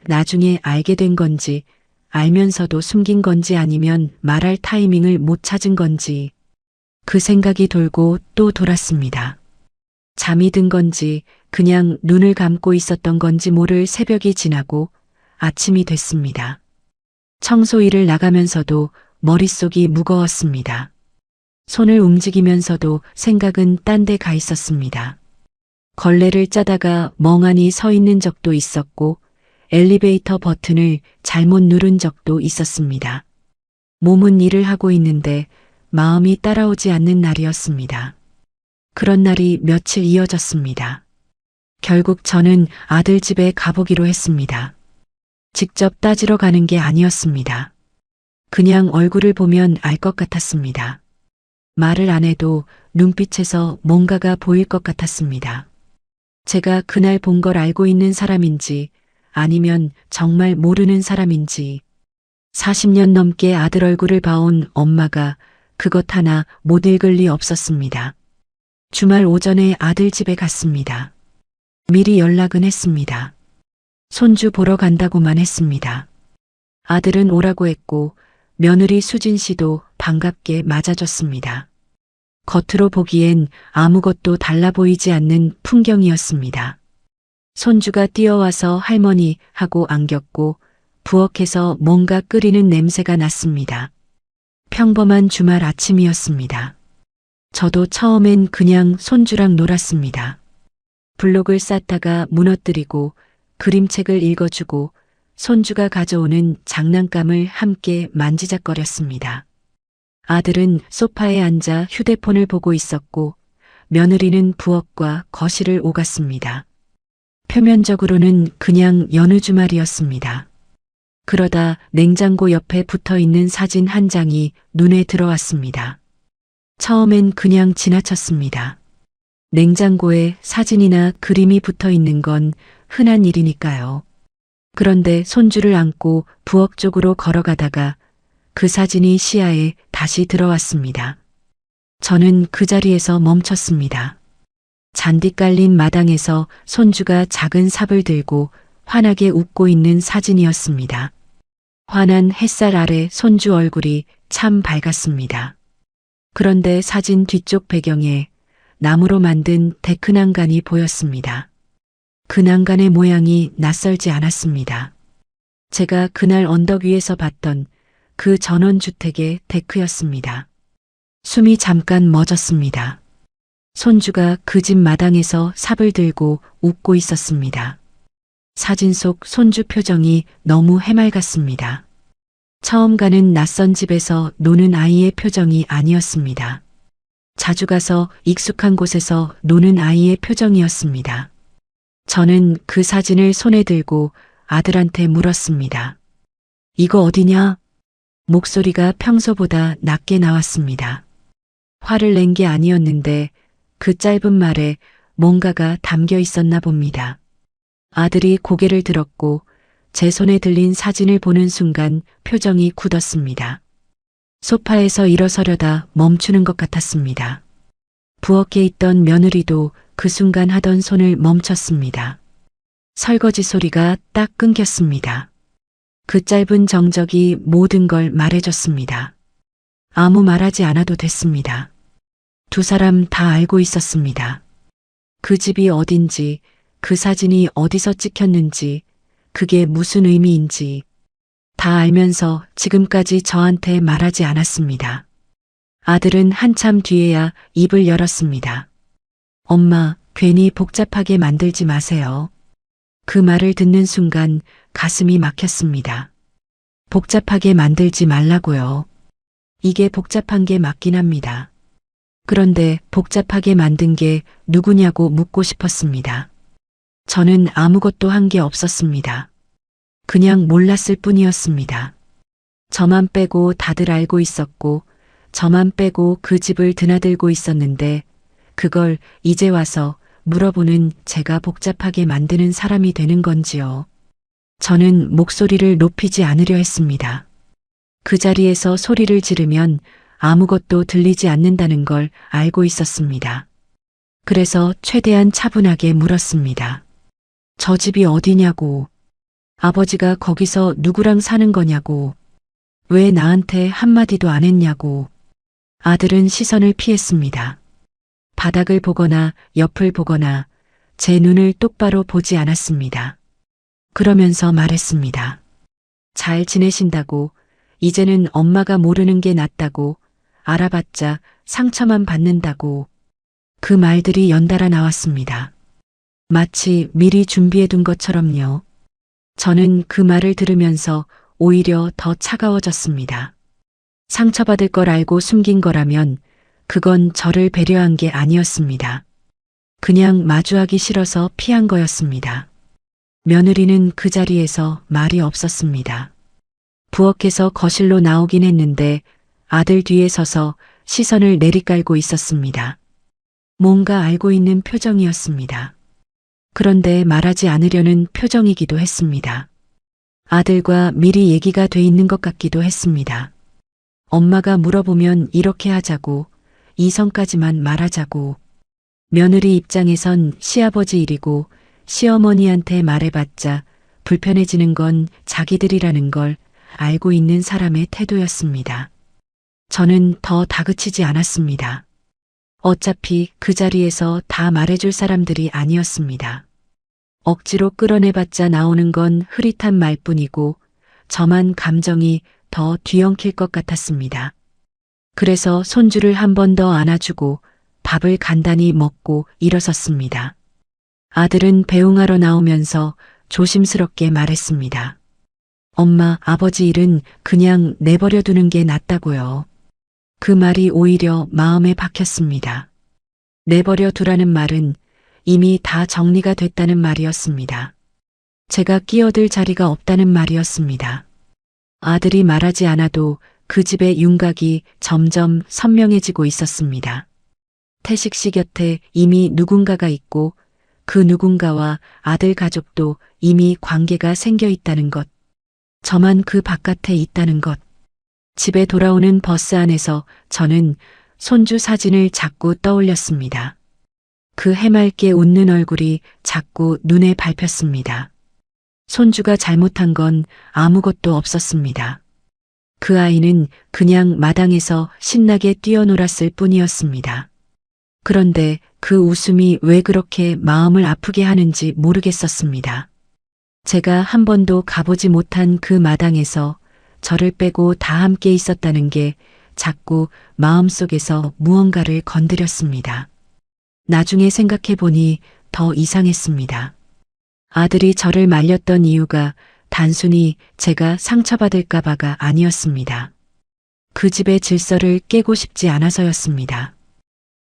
나중에 알게 된 건지 알면서도 숨긴 건지 아니면 말할 타이밍을 못 찾은 건지 그 생각이 돌고 또 돌았습니다. 잠이 든 건지 그냥 눈을 감고 있었던 건지 모를 새벽이 지나고 아침이 됐습니다. 청소일을 나가면서도 머릿속이 무거웠습니다. 손을 움직이면서도 생각은 딴 데 가 있었습니다. 걸레를 짜다가 멍하니 서 있는 적도 있었고 엘리베이터 버튼을 잘못 누른 적도 있었습니다. 몸은 일을 하고 있는데 마음이 따라오지 않는 날이었습니다. 그런 날이 며칠 이어졌습니다. 결국 저는 아들 집에 가보기로 했습니다. 직접 따지러 가는 게 아니었습니다. 그냥 얼굴을 보면 알 것 같았습니다. 말을 안 해도 눈빛에서 뭔가가 보일 것 같았습니다. 제가 그날 본 걸 알고 있는 사람인지 아니면 정말 모르는 사람인지 40년 넘게 아들 얼굴을 봐온 엄마가 그것 하나 못 읽을 리 없었습니다. 주말 오전에 아들 집에 갔습니다. 미리 연락은 했습니다. 손주 보러 간다고만 했습니다. 아들은 오라고 했고 며느리 수진 씨도 반갑게 맞아줬습니다. 겉으로 보기엔 아무것도 달라 보이지 않는 풍경이었습니다. 손주가 뛰어와서 할머니 하고 안겼고 부엌에서 뭔가 끓이는 냄새가 났습니다. 평범한 주말 아침이었습니다. 저도 처음엔 그냥 손주랑 놀았습니다. 블록을 쌓다가 무너뜨리고 그림책을 읽어주고 손주가 가져오는 장난감을 함께 만지작거렸습니다. 아들은 소파에 앉아 휴대폰을 보고 있었고 며느리는 부엌과 거실을 오갔습니다. 표면적으로는 그냥 여느 주말이었습니다. 그러다 냉장고 옆에 붙어 있는 사진 한 장이 눈에 들어왔습니다. 처음엔 그냥 지나쳤습니다. 냉장고에 사진이나 그림이 붙어 있는 건 흔한 일이니까요. 그런데 손주를 안고 부엌 쪽으로 걸어가다가 그 사진이 시야에 다시 들어왔습니다. 저는 그 자리에서 멈췄습니다. 잔디 깔린 마당에서 손주가 작은 삽을 들고 환하게 웃고 있는 사진이었습니다. 환한 햇살 아래 손주 얼굴이 참 밝았습니다. 그런데 사진 뒤쪽 배경에 나무로 만든 데크 난간이 보였습니다. 그 난간의 모양이 낯설지 않았습니다. 제가 그날 언덕 위에서 봤던 그 전원주택의 데크였습니다. 숨이 잠깐 멎었습니다. 손주가 그 집 마당에서 삽을 들고 웃고 있었습니다. 사진 속 손주 표정이 너무 해맑았습니다. 처음 가는 낯선 집에서 노는 아이의 표정이 아니었습니다. 자주 가서 익숙한 곳에서 노는 아이의 표정이었습니다. 저는 그 사진을 손에 들고 아들한테 물었습니다. 이거 어디냐? 목소리가 평소보다 낮게 나왔습니다. 화를 낸 게 아니었는데 그 짧은 말에 뭔가가 담겨 있었나 봅니다. 아들이 고개를 들었고 제 손에 들린 사진을 보는 순간 표정이 굳었습니다. 소파에서 일어서려다 멈추는 것 같았습니다. 부엌에 있던 며느리도 그 순간 하던 손을 멈췄습니다. 설거지 소리가 딱 끊겼습니다. 그 짧은 정적이 모든 걸 말해줬습니다. 아무 말하지 않아도 됐습니다. 두 사람 다 알고 있었습니다. 그 집이 어딘지, 그 사진이 어디서 찍혔는지, 그게 무슨 의미인지 다 알면서 지금까지 저한테 말하지 않았습니다. 아들은 한참 뒤에야 입을 열었습니다. 엄마, 괜히 복잡하게 만들지 마세요. 그 말을 듣는 순간 가슴이 막혔습니다. 복잡하게 만들지 말라고요. 이게 복잡한 게 맞긴 합니다. 그런데 복잡하게 만든 게 누구냐고 묻고 싶었습니다. 저는 아무것도 한 게 없었습니다. 그냥 몰랐을 뿐이었습니다. 저만 빼고 다들 알고 있었고, 저만 빼고 그 집을 드나들고 있었는데, 그걸 이제 와서 물어보는 제가 복잡하게 만드는 사람이 되는 건지요. 저는 목소리를 높이지 않으려 했습니다. 그 자리에서 소리를 지르면 아무것도 들리지 않는다는 걸 알고 있었습니다. 그래서 최대한 차분하게 물었습니다. 저 집이 어디냐고. 아버지가 거기서 누구랑 사는 거냐고. 왜 나한테 한마디도 안 했냐고. 아들은 시선을 피했습니다. 바닥을 보거나 옆을 보거나 제 눈을 똑바로 보지 않았습니다. 그러면서 말했습니다. 잘 지내신다고, 이제는 엄마가 모르는 게 낫다고, 알아봤자 상처만 받는다고. 그 말들이 연달아 나왔습니다. 마치 미리 준비해둔 것처럼요. 저는 그 말을 들으면서 오히려 더 차가워졌습니다. 상처받을 걸 알고 숨긴 거라면 그건 저를 배려한 게 아니었습니다. 그냥 마주하기 싫어서 피한 거였습니다. 며느리는 그 자리에서 말이 없었습니다. 부엌에서 거실로 나오긴 했는데 아들 뒤에 서서 시선을 내리깔고 있었습니다. 뭔가 알고 있는 표정이었습니다. 그런데 말하지 않으려는 표정이기도 했습니다. 아들과 미리 얘기가 돼 있는 것 같기도 했습니다. 엄마가 물어보면 이렇게 하자고, 이성까지만 말하자고. 며느리 입장에선 시아버지 일이고 시어머니한테 말해봤자 불편해지는 건 자기들이라는 걸 알고 있는 사람의 태도였습니다. 저는 더 다그치지 않았습니다. 어차피 그 자리에서 다 말해줄 사람들이 아니었습니다. 억지로 끌어내봤자 나오는 건 흐릿한 말뿐이고 저만 감정이 더 뒤엉킬 것 같았습니다. 그래서 손주를 한 번 더 안아주고 밥을 간단히 먹고 일어섰습니다. 아들은 배웅하러 나오면서 조심스럽게 말했습니다. 엄마, 아버지 일은 그냥 내버려 두는 게 낫다고요. 그 말이 오히려 마음에 박혔습니다. 내버려 두라는 말은 이미 다 정리가 됐다는 말이었습니다. 제가 끼어들 자리가 없다는 말이었습니다. 아들이 말하지 않아도 그 집의 윤곽이 점점 선명해지고 있었습니다. 태식 씨 곁에 이미 누군가가 있고 그 누군가와 아들 가족도 이미 관계가 생겨 있다는 것. 저만 그 바깥에 있다는 것. 집에 돌아오는 버스 안에서 저는 손주 사진을 자꾸 떠올렸습니다. 그 해맑게 웃는 얼굴이 자꾸 눈에 밟혔습니다. 손주가 잘못한 건 아무것도 없었습니다. 그 아이는 그냥 마당에서 신나게 뛰어놀았을 뿐이었습니다. 그런데 그 웃음이 왜 그렇게 마음을 아프게 하는지 모르겠었습니다. 제가 한 번도 가보지 못한 그 마당에서 저를 빼고 다 함께 있었다는 게 자꾸 마음속에서 무언가를 건드렸습니다. 나중에 생각해 보니 더 이상했습니다. 아들이 저를 말렸던 이유가 단순히 제가 상처받을까 봐가 아니었습니다. 그 집의 질서를 깨고 싶지 않아서였습니다.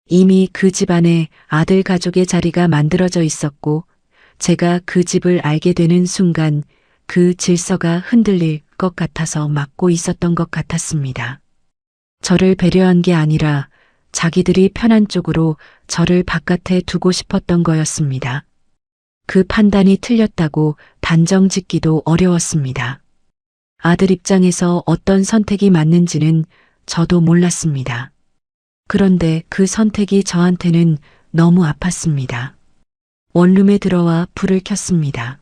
이미 그 집안에 아들 가족의 자리가 만들어져 있었고 제가 그 집을 알게 되는 순간 그 질서가 흔들릴 것 같아서 막고 있었던 것 같았습니다. 저를 배려한 게 아니라 자기들이 편한 쪽으로 저를 바깥에 두고 싶었던 거였습니다. 그 판단이 틀렸다고 단정 짓기도 어려웠습니다. 아들 입장에서 어떤 선택이 맞는지는 저도 몰랐습니다. 그런데 그 선택이 저한테는 너무 아팠습니다. 원룸에 들어와 불을 켰습니다.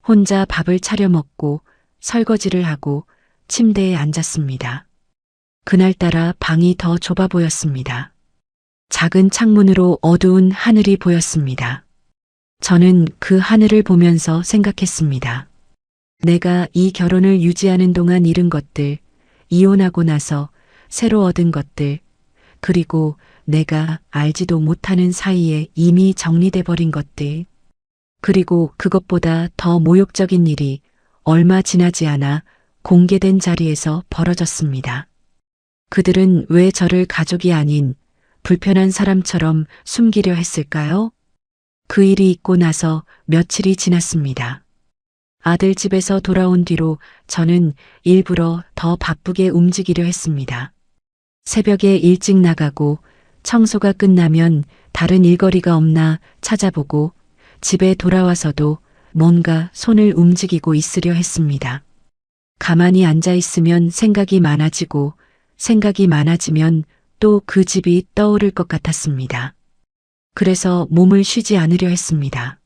혼자 밥을 차려 먹고 설거지를 하고 침대에 앉았습니다. 그날따라 방이 더 좁아 보였습니다. 작은 창문으로 어두운 하늘이 보였습니다. 저는 그 하늘을 보면서 생각했습니다. 내가 이 결혼을 유지하는 동안 잃은 것들, 이혼하고 나서 새로 얻은 것들, 그리고 내가 알지도 못하는 사이에 이미 정리돼 버린 것들, 그리고 그것보다 더 모욕적인 일이 얼마 지나지 않아 공개된 자리에서 벌어졌습니다. 그들은 왜 저를 가족이 아닌 불편한 사람처럼 숨기려 했을까요? 그 일이 있고 나서 며칠이 지났습니다. 아들 집에서 돌아온 뒤로 저는 일부러 더 바쁘게 움직이려 했습니다. 새벽에 일찍 나가고 청소가 끝나면 다른 일거리가 없나 찾아보고 집에 돌아와서도 뭔가 손을 움직이고 있으려 했습니다. 가만히 앉아 있으면 생각이 많아지고 생각이 많아지면 또 그 집이 떠오를 것 같았습니다. 그래서 몸을 쉬지 않으려 했습니다.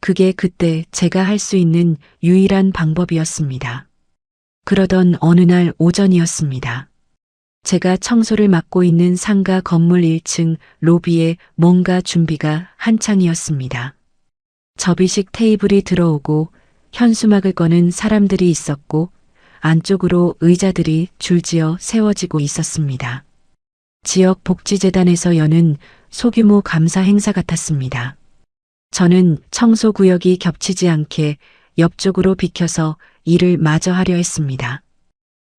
그게 그때 제가 할 수 있는 유일한 방법이었습니다. 그러던 어느 날 오전이었습니다. 제가 청소를 맡고 있는 상가 건물 1층 로비에 뭔가 준비가 한창이었습니다. 접이식 테이블이 들어오고 현수막을 거는 사람들이 있었고 안쪽으로 의자들이 줄지어 세워지고 있었습니다. 지역 복지재단에서 여는 소규모 감사 행사 같았습니다. 저는 청소 구역이 겹치지 않게 옆쪽으로 비켜서 일을 마저 하려 했습니다.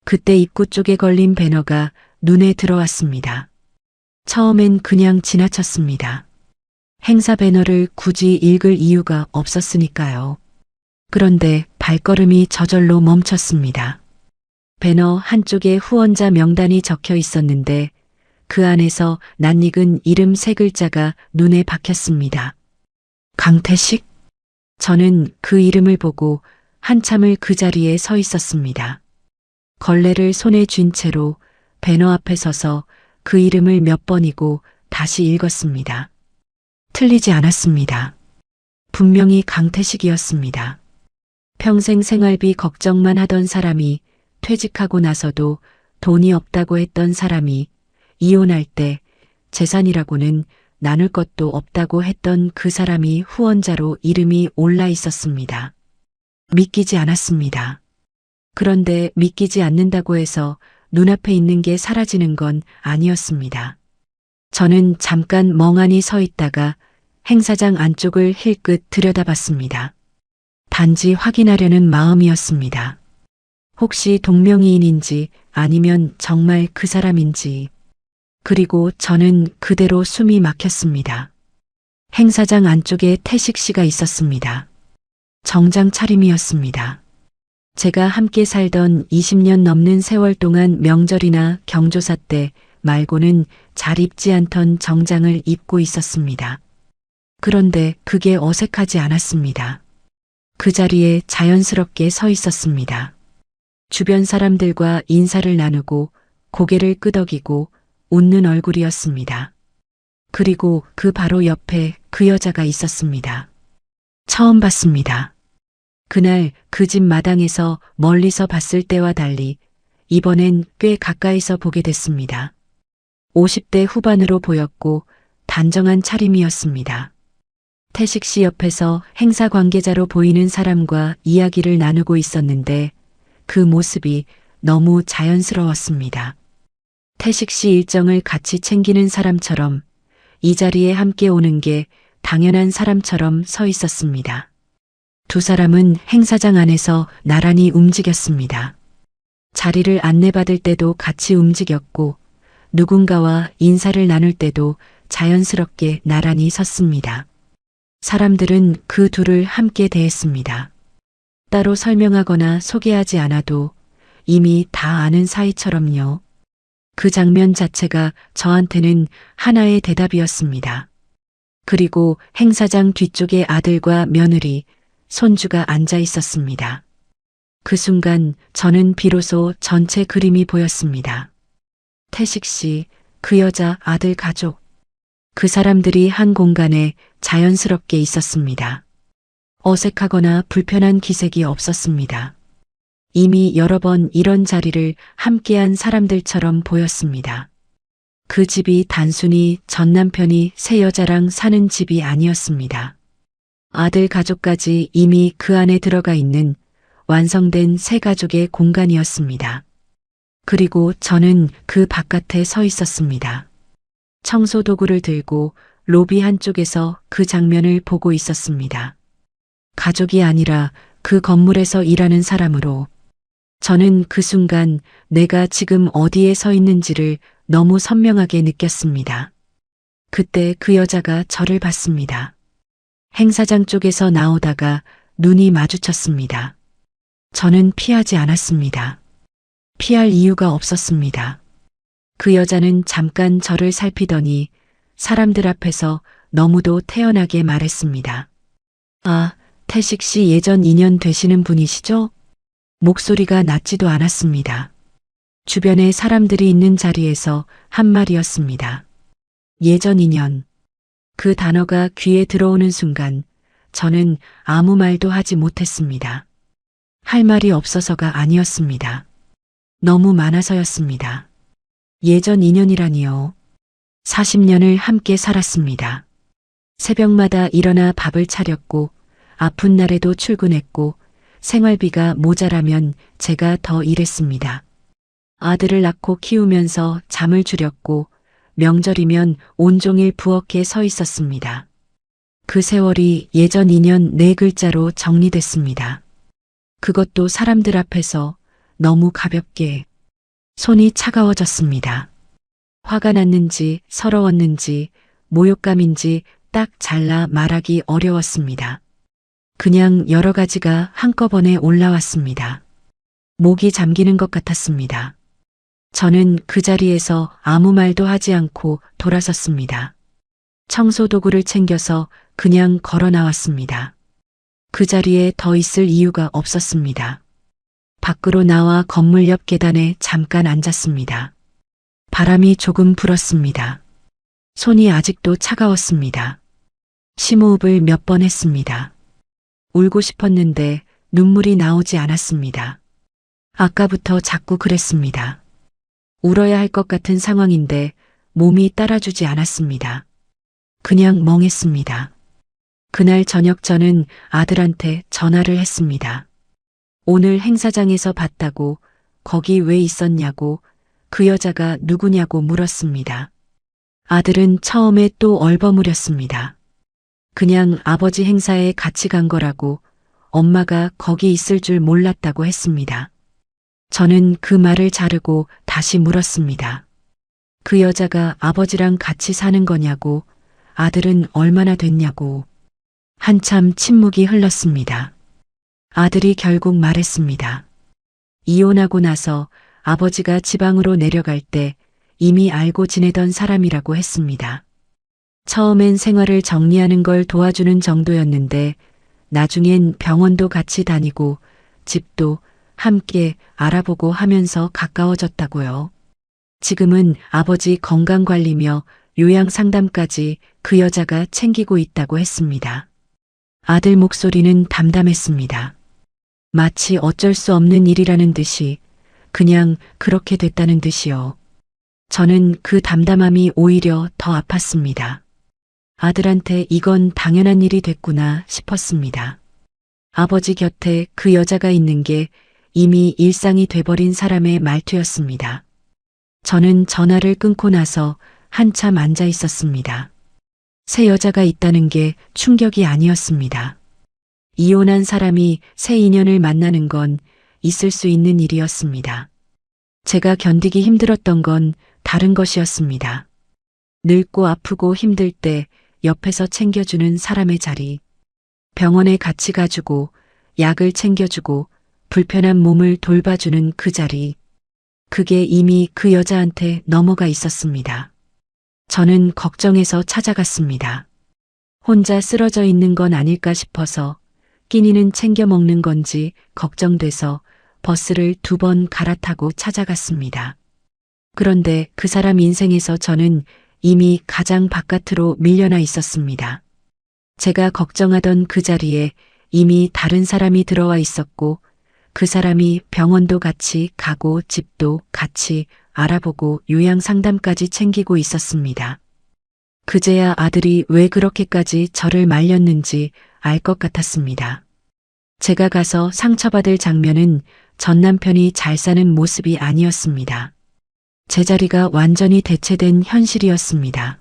그때 입구 쪽에 걸린 배너가 눈에 들어왔습니다. 처음엔 그냥 지나쳤습니다. 행사 배너를 굳이 읽을 이유가 없었으니까요. 그런데 발걸음이 저절로 멈췄습니다. 배너 한쪽에 후원자 명단이 적혀 있었는데 그 안에서 낯익은 이름 3글자가 눈에 박혔습니다. 강태식? 저는 그 이름을 보고 한참을 그 자리에 서 있었습니다. 걸레를 손에 쥔 채로 배너 앞에 서서 그 이름을 몇 번이고 다시 읽었습니다. 틀리지 않았습니다. 분명히 강태식이었습니다. 평생 생활비 걱정만 하던 사람이 퇴직하고 나서도 돈이 없다고 했던 사람이 이혼할 때 재산이라고는 나눌 것도 없다고 했던 그 사람이 후원자로 이름이 올라 있었습니다. 믿기지 않았습니다. 그런데 믿기지 않는다고 해서 눈앞에 있는 게 사라지는 건 아니었습니다. 저는 잠깐 멍하니 서 있다가 행사장 안쪽을 힐끗 들여다봤습니다. 단지 확인하려는 마음이었습니다. 혹시 동명이인인지 아니면 정말 그 사람인지. 그리고 저는 그대로 숨이 막혔습니다. 행사장 안쪽에 태식 씨가 있었습니다. 정장 차림이었습니다. 제가 함께 살던 20년 넘는 세월 동안 명절이나 경조사 때 말고는 잘 입지 않던 정장을 입고 있었습니다. 그런데 그게 어색하지 않았습니다. 그 자리에 자연스럽게 서 있었습니다. 주변 사람들과 인사를 나누고 고개를 끄덕이고 웃는 얼굴이었습니다. 그리고 그 바로 옆에 그 여자가 있었습니다. 처음 봤습니다. 그날 그 집 마당에서 멀리서 봤을 때와 달리 이번엔 꽤 가까이서 보게 됐습니다. 50대 후반으로 보였고 단정한 차림이었습니다. 태식 씨 옆에서 행사 관계자로 보이는 사람과 이야기를 나누고 있었는데 그 모습이 너무 자연스러웠습니다. 태식 씨 일정을 같이 챙기는 사람처럼 이 자리에 함께 오는 게 당연한 사람처럼 서 있었습니다. 두 사람은 행사장 안에서 나란히 움직였습니다. 자리를 안내받을 때도 같이 움직였고 누군가와 인사를 나눌 때도 자연스럽게 나란히 섰습니다. 사람들은 그 둘을 함께 대했습니다. 따로 설명하거나 소개하지 않아도 이미 다 아는 사이처럼요. 그 장면 자체가 저한테는 하나의 대답이었습니다. 그리고 행사장 뒤쪽에 아들과 며느리, 손주가 앉아 있었습니다. 그 순간 저는 비로소 전체 그림이 보였습니다. 태식 씨, 그 여자, 아들 가족. 그 사람들이 한 공간에 자연스럽게 있었습니다. 어색하거나 불편한 기색이 없었습니다. 이미 여러 번 이런 자리를 함께한 사람들처럼 보였습니다. 그 집이 단순히 전 남편이 새 여자랑 사는 집이 아니었습니다. 아들 가족까지 이미 그 안에 들어가 있는 완성된 새 가족의 공간이었습니다. 그리고 저는 그 바깥에 서 있었습니다. 청소 도구를 들고 로비 한쪽에서 그 장면을 보고 있었습니다. 가족이 아니라 그 건물에서 일하는 사람으로 저는 그 순간 내가 지금 어디에 서 있는지를 너무 선명하게 느꼈습니다. 그때 그 여자가 저를 봤습니다. 행사장 쪽에서 나오다가 눈이 마주쳤습니다. 저는 피하지 않았습니다. 피할 이유가 없었습니다. 그 여자는 잠깐 저를 살피더니 사람들 앞에서 너무도 태연하게 말했습니다. 아, 태식 씨 예전 인연 되시는 분이시죠? 목소리가 낮지도 않았습니다. 주변에 사람들이 있는 자리에서 한 말이었습니다. 예전 인연. 그 단어가 귀에 들어오는 순간 저는 아무 말도 하지 못했습니다. 할 말이 없어서가 아니었습니다. 너무 많아서였습니다. 예전 인연이라니요. 40년을 함께 살았습니다. 새벽마다 일어나 밥을 차렸고 아픈 날에도 출근했고 생활비가 모자라면 제가 더 일했습니다. 아들을 낳고 키우면서 잠을 줄였고 명절이면 온종일 부엌에 서 있었습니다. 그 세월이 예전 인연 네 글자로 정리됐습니다. 그것도 사람들 앞에서 너무 가볍게. 손이 차가워졌습니다. 화가 났는지 서러웠는지 모욕감인지 딱 잘라 말하기 어려웠습니다. 그냥 여러 가지가 한꺼번에 올라왔습니다. 목이 잠기는 것 같았습니다. 저는 그 자리에서 아무 말도 하지 않고 돌아섰습니다. 청소 도구를 챙겨서 그냥 걸어 나왔습니다. 그 자리에 더 있을 이유가 없었습니다. 밖으로 나와 건물 옆 계단에 잠깐 앉았습니다. 바람이 조금 불었습니다. 손이 아직도 차가웠습니다. 심호흡을 몇 번 했습니다. 울고 싶었는데 눈물이 나오지 않았습니다. 아까부터 자꾸 그랬습니다. 울어야 할 것 같은 상황인데 몸이 따라주지 않았습니다. 그냥 멍했습니다. 그날 저녁 저는 아들한테 전화를 했습니다. 오늘 행사장에서 봤다고, 거기 왜 있었냐고, 그 여자가 누구냐고 물었습니다. 아들은 처음에 또 얼버무렸습니다. 그냥 아버지 행사에 같이 간 거라고, 엄마가 거기 있을 줄 몰랐다고 했습니다. 저는 그 말을 자르고 다시 물었습니다. 그 여자가 아버지랑 같이 사는 거냐고, 아들은 얼마나 됐냐고. 한참 침묵이 흘렀습니다. 아들이 결국 말했습니다. 이혼하고 나서 아버지가 지방으로 내려갈 때 이미 알고 지내던 사람이라고 했습니다. 처음엔 생활을 정리하는 걸 도와주는 정도였는데 나중엔 병원도 같이 다니고 집도 함께 알아보고 하면서 가까워졌다고요. 지금은 아버지 건강관리며 요양 상담까지 그 여자가 챙기고 있다고 했습니다. 아들 목소리는 담담했습니다. 마치 어쩔 수 없는 일이라는 듯이, 그냥 그렇게 됐다는 듯이요. 저는 그 담담함이 오히려 더 아팠습니다. 아들한테 이건 당연한 일이 됐구나 싶었습니다. 아버지 곁에 그 여자가 있는 게 이미 일상이 돼버린 사람의 말투였습니다. 저는 전화를 끊고 나서 한참 앉아 있었습니다. 새 여자가 있다는 게 충격이 아니었습니다. 이혼한 사람이 새 인연을 만나는 건 있을 수 있는 일이었습니다. 제가 견디기 힘들었던 건 다른 것이었습니다. 늙고 아프고 힘들 때 옆에서 챙겨주는 사람의 자리, 병원에 같이 가주고 약을 챙겨주고 불편한 몸을 돌봐주는 그 자리, 그게 이미 그 여자한테 넘어가 있었습니다. 저는 걱정해서 찾아갔습니다. 혼자 쓰러져 있는 건 아닐까 싶어서 끼니는 챙겨 먹는 건지 걱정돼서 버스를 2번 갈아타고 찾아갔습니다. 그런데 그 사람 인생에서 저는 이미 가장 바깥으로 밀려나 있었습니다. 제가 걱정하던 그 자리에 이미 다른 사람이 들어와 있었고 그 사람이 병원도 같이 가고 집도 같이 알아보고 요양 상담까지 챙기고 있었습니다. 그제야 아들이 왜 그렇게까지 저를 말렸는지 알 것 같았습니다. 제가 가서 상처받을 장면은 전 남편이 잘 사는 모습이 아니었습니다. 제자리가 완전히 대체된 현실이었습니다.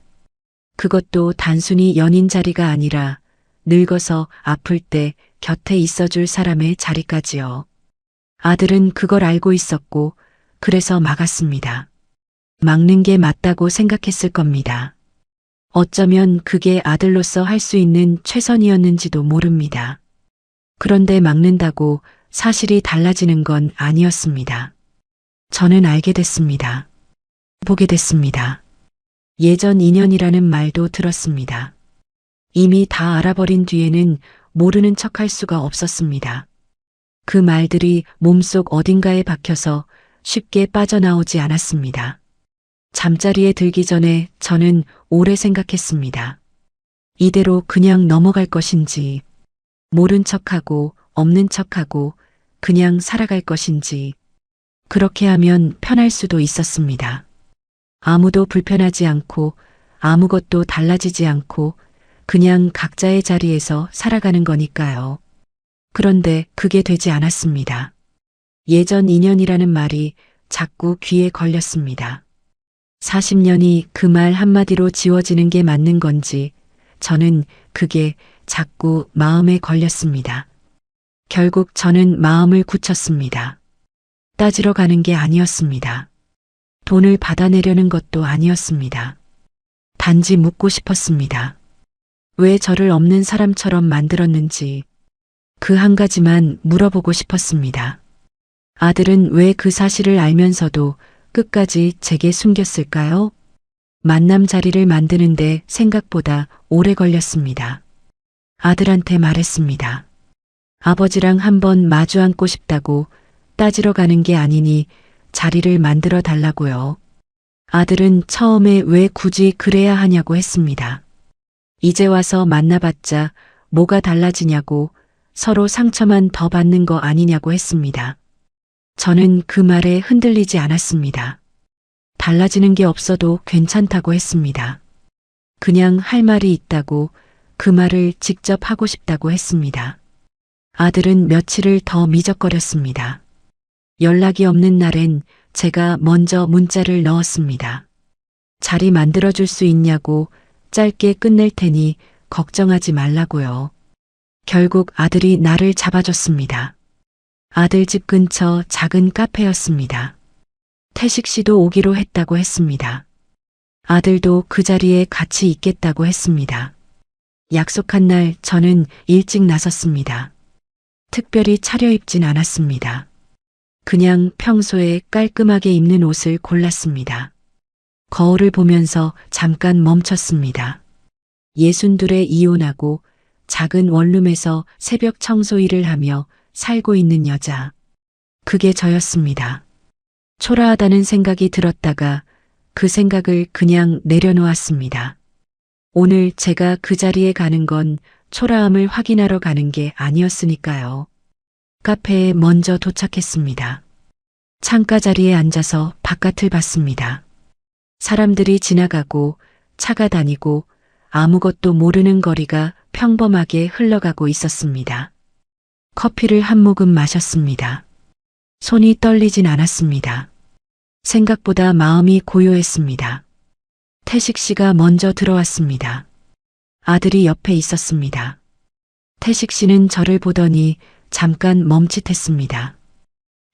그것도 단순히 연인 자리가 아니라 늙어서 아플 때 곁에 있어줄 사람의 자리까지요. 아들은 그걸 알고 있었고 그래서 막았습니다. 막는 게 맞다고 생각했을 겁니다. 어쩌면 그게 아들로서 할 수 있는 최선이었는지도 모릅니다. 그런데 막는다고 사실이 달라지는 건 아니었습니다. 저는 알게 됐습니다. 보게 됐습니다. 예전 인연이라는 말도 들었습니다. 이미 다 알아버린 뒤에는 모르는 척할 수가 없었습니다. 그 말들이 몸속 어딘가에 박혀서 쉽게 빠져나오지 않았습니다. 잠자리에 들기 전에 저는 오래 생각했습니다. 이대로 그냥 넘어갈 것인지, 모른 척하고 없는 척하고 그냥 살아갈 것인지, 그렇게 하면 편할 수도 있었습니다. 아무도 불편하지 않고 아무것도 달라지지 않고 그냥 각자의 자리에서 살아가는 거니까요. 그런데 그게 되지 않았습니다. 예전 인연이라는 말이 자꾸 귀에 걸렸습니다. 40년이 그 말 한마디로 지워지는 게 맞는 건지 저는 그게 자꾸 마음에 걸렸습니다. 결국 저는 마음을 굳혔습니다. 따지러 가는 게 아니었습니다. 돈을 받아내려는 것도 아니었습니다. 단지 묻고 싶었습니다. 왜 저를 없는 사람처럼 만들었는지 그 한 가지만 물어보고 싶었습니다. 아들은 왜 그 사실을 알면서도 끝까지 제게 숨겼을까요? 만남 자리를 만드는데 생각보다 오래 걸렸습니다. 아들한테 말했습니다. 아버지랑 한번 마주 앉고 싶다고 따지러 가는 게 아니니 자리를 만들어 달라고요. 아들은 처음에 왜 굳이 그래야 하냐고 했습니다. 이제 와서 만나봤자 뭐가 달라지냐고 서로 상처만 더 받는 거 아니냐고 했습니다. 저는 그 말에 흔들리지 않았습니다. 달라지는 게 없어도 괜찮다고 했습니다. 그냥 할 말이 있다고 그 말을 직접 하고 싶다고 했습니다. 아들은 며칠을 더 미적거렸습니다. 연락이 없는 날엔 제가 먼저 문자를 넣었습니다. 자리 만들어줄 수 있냐고 짧게 끝낼 테니 걱정하지 말라고요. 결국 아들이 나를 잡아줬습니다. 아들 집 근처 작은 카페였습니다. 태식 씨도 오기로 했다고 했습니다. 아들도 그 자리에 같이 있겠다고 했습니다. 약속한 날 저는 일찍 나섰습니다. 특별히 차려입진 않았습니다. 그냥 평소에 깔끔하게 입는 옷을 골랐습니다. 거울을 보면서 잠깐 멈췄습니다. 62에 이혼하고 작은 원룸에서 새벽 청소 일을 하며 살고 있는 여자. 그게 저였습니다. 초라하다는 생각이 들었다가 그 생각을 그냥 내려놓았습니다. 오늘 제가 그 자리에 가는 건 초라함을 확인하러 가는 게 아니었으니까요. 카페에 먼저 도착했습니다. 창가 자리에 앉아서 바깥을 봤습니다. 사람들이 지나가고 차가 다니고 아무것도 모르는 거리가 평범하게 흘러가고 있었습니다. 커피를 한 모금 마셨습니다. 손이 떨리진 않았습니다. 생각보다 마음이 고요했습니다. 태식 씨가 먼저 들어왔습니다. 아들이 옆에 있었습니다. 태식 씨는 저를 보더니 잠깐 멈칫했습니다.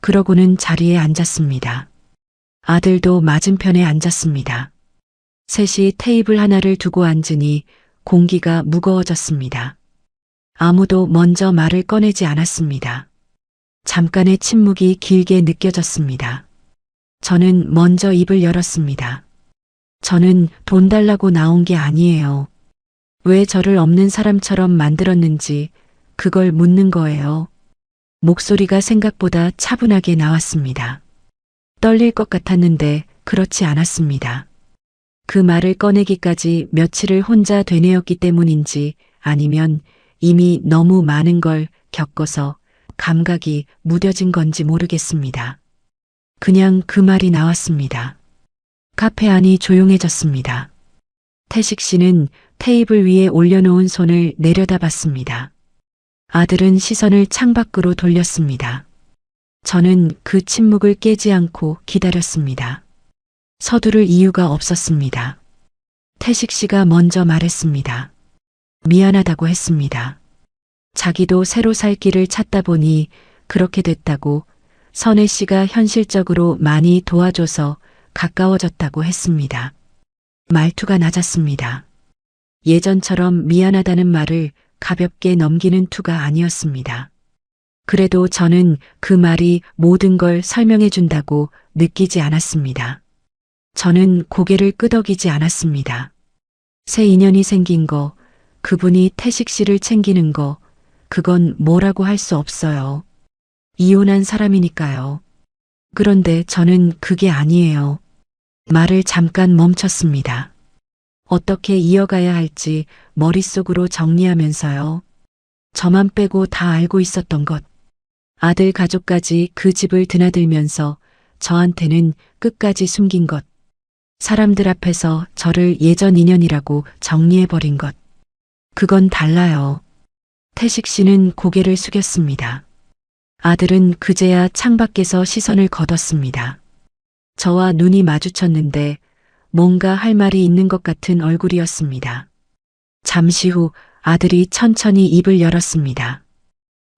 그러고는 자리에 앉았습니다. 아들도 맞은편에 앉았습니다. 셋이 테이블 하나를 두고 앉으니 공기가 무거워졌습니다. 아무도 먼저 말을 꺼내지 않았습니다. 잠깐의 침묵이 길게 느껴졌습니다. 저는 먼저 입을 열었습니다. 저는 돈 달라고 나온 게 아니에요. 왜 저를 없는 사람처럼 만들었는지 그걸 묻는 거예요. 목소리가 생각보다 차분하게 나왔습니다. 떨릴 것 같았는데 그렇지 않았습니다. 그 말을 꺼내기까지 며칠을 혼자 되뇌었기 때문인지 아니면 이미 너무 많은 걸 겪어서 감각이 무뎌진 건지 모르겠습니다. 그냥 그 말이 나왔습니다. 카페 안이 조용해졌습니다. 태식 씨는 테이블 위에 올려놓은 손을 내려다봤습니다. 아들은 시선을 창밖으로 돌렸습니다. 저는 그 침묵을 깨지 않고 기다렸습니다. 서두를 이유가 없었습니다. 태식 씨가 먼저 말했습니다. 미안하다고 했습니다. 자기도 새로 살 길을 찾다 보니 그렇게 됐다고, 선혜 씨가 현실적으로 많이 도와줘서 가까워졌다고 했습니다. 말투가 낮았습니다. 예전처럼 미안하다는 말을 가볍게 넘기는 투가 아니었습니다. 그래도 저는 그 말이 모든 걸 설명해 준다고 느끼지 않았습니다. 저는 고개를 끄덕이지 않았습니다. 새 인연이 생긴 거, 그분이 태식 씨를 챙기는 거, 그건 뭐라고 할 수 없어요. 이혼한 사람이니까요. 그런데 저는 그게 아니에요. 말을 잠깐 멈췄습니다. 어떻게 이어가야 할지 머릿속으로 정리하면서요. 저만 빼고 다 알고 있었던 것. 아들 가족까지 그 집을 드나들면서 저한테는 끝까지 숨긴 것. 사람들 앞에서 저를 예전 인연이라고 정리해버린 것. 그건 달라요. 태식 씨는 고개를 숙였습니다. 아들은 그제야 창밖에서 시선을 걷었습니다. 저와 눈이 마주쳤는데 뭔가 할 말이 있는 것 같은 얼굴이었습니다. 잠시 후 아들이 천천히 입을 열었습니다.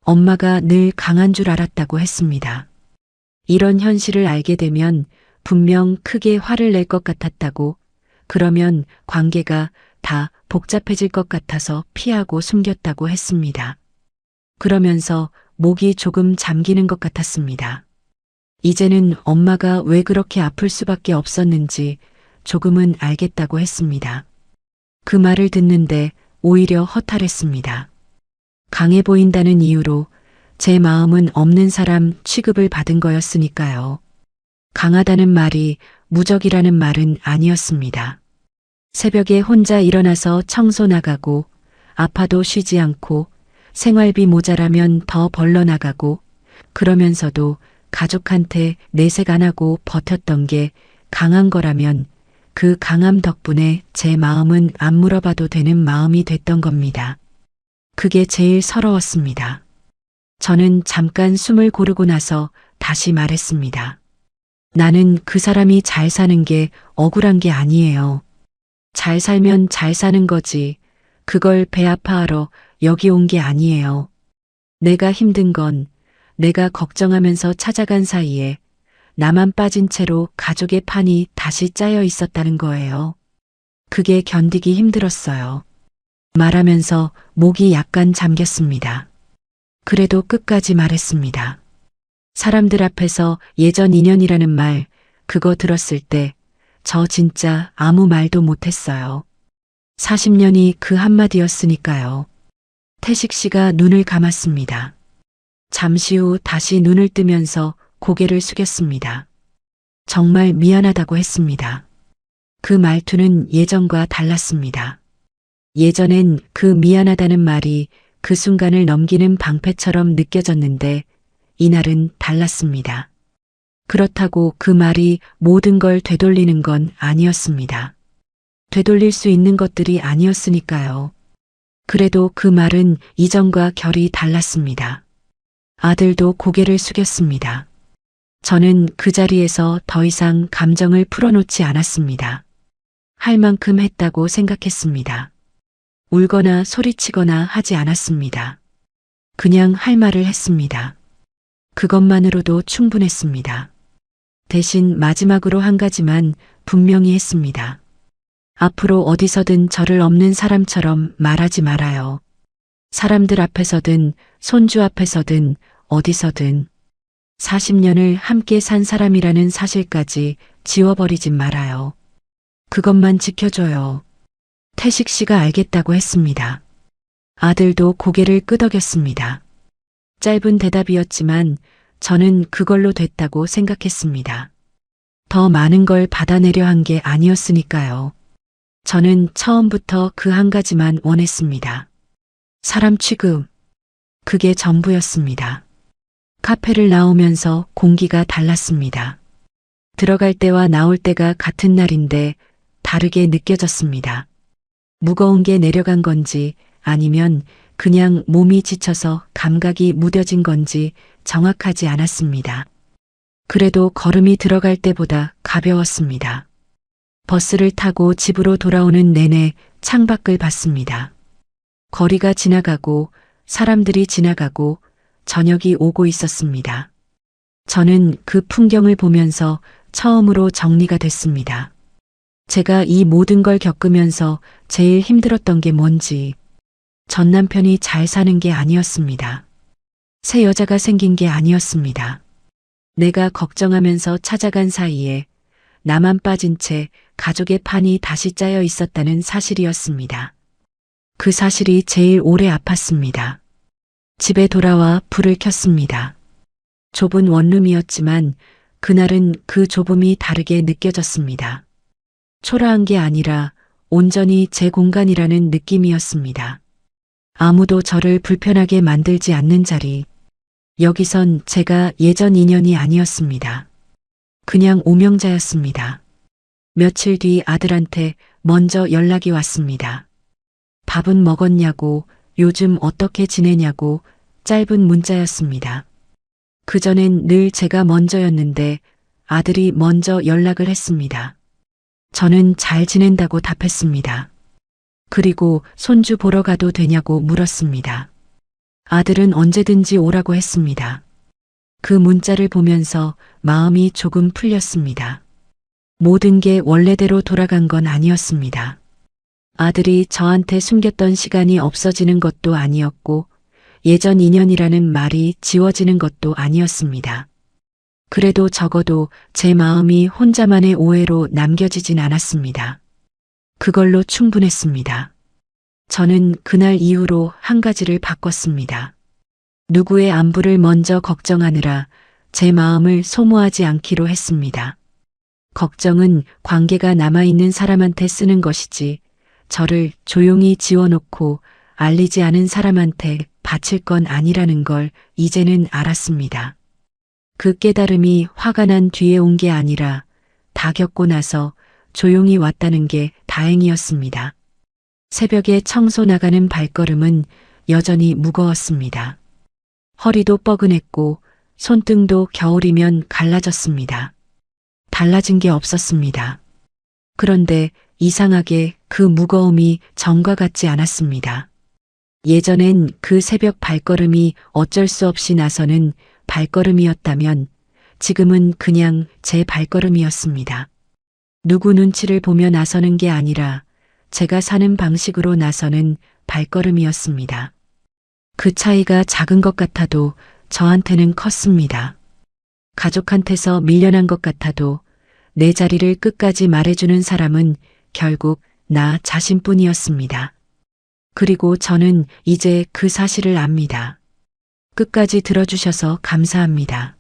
엄마가 늘 강한 줄 알았다고 했습니다. 이런 현실을 알게 되면 분명 크게 화를 낼 것 같았다고, 그러면 관계가 다 복잡해질 것 같아서 피하고 숨겼다고 했습니다. 그러면서 목이 조금 잠기는 것 같았습니다. 이제는 엄마가 왜 그렇게 아플 수밖에 없었는지 조금은 알겠다고 했습니다. 그 말을 듣는데 오히려 허탈했습니다. 강해 보인다는 이유로 제 마음은 없는 사람 취급을 받은 거였으니까요. 강하다는 말이 무적이라는 말은 아니었습니다. 새벽에 혼자 일어나서 청소 나가고, 아파도 쉬지 않고, 생활비 모자라면 더 벌러 나가고, 그러면서도 가족한테 내색 안 하고 버텼던 게 강한 거라면 그 강함 덕분에 제 마음은 안 물어봐도 되는 마음이 됐던 겁니다. 그게 제일 서러웠습니다. 저는 잠깐 숨을 고르고 나서 다시 말했습니다. 나는 그 사람이 잘 사는 게 억울한 게 아니에요. 잘 살면 잘 사는 거지. 그걸 배 아파하러 여기 온 게 아니에요. 내가 힘든 건 내가 걱정하면서 찾아간 사이에 나만 빠진 채로 가족의 판이 다시 짜여 있었다는 거예요. 그게 견디기 힘들었어요. 말하면서 목이 약간 잠겼습니다. 그래도 끝까지 말했습니다. 사람들 앞에서 예전 인연이라는 말, 그거 들었을 때 저 진짜 아무 말도 못했어요. 40년이 그 한마디였으니까요. 태식 씨가 눈을 감았습니다. 잠시 후 다시 눈을 뜨면서 고개를 숙였습니다. 정말 미안하다고 했습니다. 그 말투는 예전과 달랐습니다. 예전엔 그 미안하다는 말이 그 순간을 넘기는 방패처럼 느껴졌는데 이날은 달랐습니다. 그렇다고 그 말이 모든 걸 되돌리는 건 아니었습니다. 되돌릴 수 있는 것들이 아니었으니까요. 그래도 그 말은 이전과 결이 달랐습니다. 아들도 고개를 숙였습니다. 저는 그 자리에서 더 이상 감정을 풀어놓지 않았습니다. 할 만큼 했다고 생각했습니다. 울거나 소리치거나 하지 않았습니다. 그냥 할 말을 했습니다. 그것만으로도 충분했습니다. 대신 마지막으로 한 가지만 분명히 했습니다. 앞으로 어디서든 저를 없는 사람처럼 말하지 말아요. 사람들 앞에서든 손주 앞에서든 어디서든 40년을 함께 산 사람이라는 사실까지 지워버리진 말아요. 그것만 지켜줘요. 태식 씨가 알겠다고 했습니다. 아들도 고개를 끄덕였습니다. 짧은 대답이었지만 저는 그걸로 됐다고 생각했습니다. 더 많은 걸 받아내려 한 게 아니었으니까요. 저는 처음부터 그 한 가지만 원했습니다. 사람 취급. 그게 전부였습니다. 카페를 나오면서 공기가 달랐습니다. 들어갈 때와 나올 때가 같은 날인데 다르게 느껴졌습니다. 무거운 게 내려간 건지 아니면 그냥 몸이 지쳐서 감각이 무뎌진 건지 정확하지 않았습니다. 그래도 걸음이 들어갈 때보다 가벼웠습니다. 버스를 타고 집으로 돌아오는 내내 창밖을 봤습니다. 거리가 지나가고 사람들이 지나가고 저녁이 오고 있었습니다. 저는 그 풍경을 보면서 처음으로 정리가 됐습니다. 제가 이 모든 걸 겪으면서 제일 힘들었던 게 뭔지, 전 남편이 잘 사는 게 아니었습니다. 새 여자가 생긴 게 아니었습니다. 내가 걱정하면서 찾아간 사이에 나만 빠진 채 가족의 판이 다시 짜여 있었다는 사실이었습니다. 그 사실이 제일 오래 아팠습니다. 집에 돌아와 불을 켰습니다. 좁은 원룸이었지만 그날은 그 좁음이 다르게 느껴졌습니다. 초라한 게 아니라 온전히 제 공간이라는 느낌이었습니다. 아무도 저를 불편하게 만들지 않는 자리. 여기선 제가 예전 인연이 아니었습니다. 그냥 오명자였습니다. 며칠 뒤 아들한테 먼저 연락이 왔습니다. 밥은 먹었냐고, 요즘 어떻게 지내냐고 짧은 문자였습니다. 그전엔 늘 제가 먼저였는데 아들이 먼저 연락을 했습니다. 저는 잘 지낸다고 답했습니다. 그리고 손주 보러 가도 되냐고 물었습니다. 아들은 언제든지 오라고 했습니다. 그 문자를 보면서 마음이 조금 풀렸습니다. 모든 게 원래대로 돌아간 건 아니었습니다. 아들이 저한테 숨겼던 시간이 없어지는 것도 아니었고 예전 인연이라는 말이 지워지는 것도 아니었습니다. 그래도 적어도 제 마음이 혼자만의 오해로 남겨지진 않았습니다. 그걸로 충분했습니다. 저는 그날 이후로 한 가지를 바꿨습니다. 누구의 안부를 먼저 걱정하느라 제 마음을 소모하지 않기로 했습니다. 걱정은 관계가 남아있는 사람한테 쓰는 것이지 저를 조용히 지워놓고 알리지 않은 사람한테 바칠 건 아니라는 걸 이제는 알았습니다. 그 깨달음이 화가 난 뒤에 온 게 아니라 다 겪고 나서 조용히 왔다는 게 다행이었습니다. 새벽에 청소 나가는 발걸음은 여전히 무거웠습니다. 허리도 뻐근했고 손등도 겨울이면 갈라졌습니다. 달라진 게 없었습니다. 그런데 이상하게 그 무거움이 전과 같지 않았습니다. 예전엔 그 새벽 발걸음이 어쩔 수 없이 나서는 발걸음이었다면 지금은 그냥 제 발걸음이었습니다. 누구 눈치를 보며 나서는 게 아니라 제가 사는 방식으로 나서는 발걸음이었습니다. 그 차이가 작은 것 같아도 저한테는 컸습니다. 가족한테서 밀려난 것 같아도 내 자리를 끝까지 말해주는 사람은 결국 나 자신뿐이었습니다. 그리고 저는 이제 그 사실을 압니다. 끝까지 들어주셔서 감사합니다.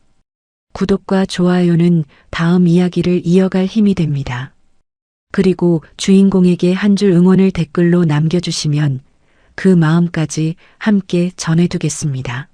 구독과 좋아요는 다음 이야기를 이어갈 힘이 됩니다. 그리고 주인공에게 한 줄 응원을 댓글로 남겨주시면 그 마음까지 함께 전해두겠습니다.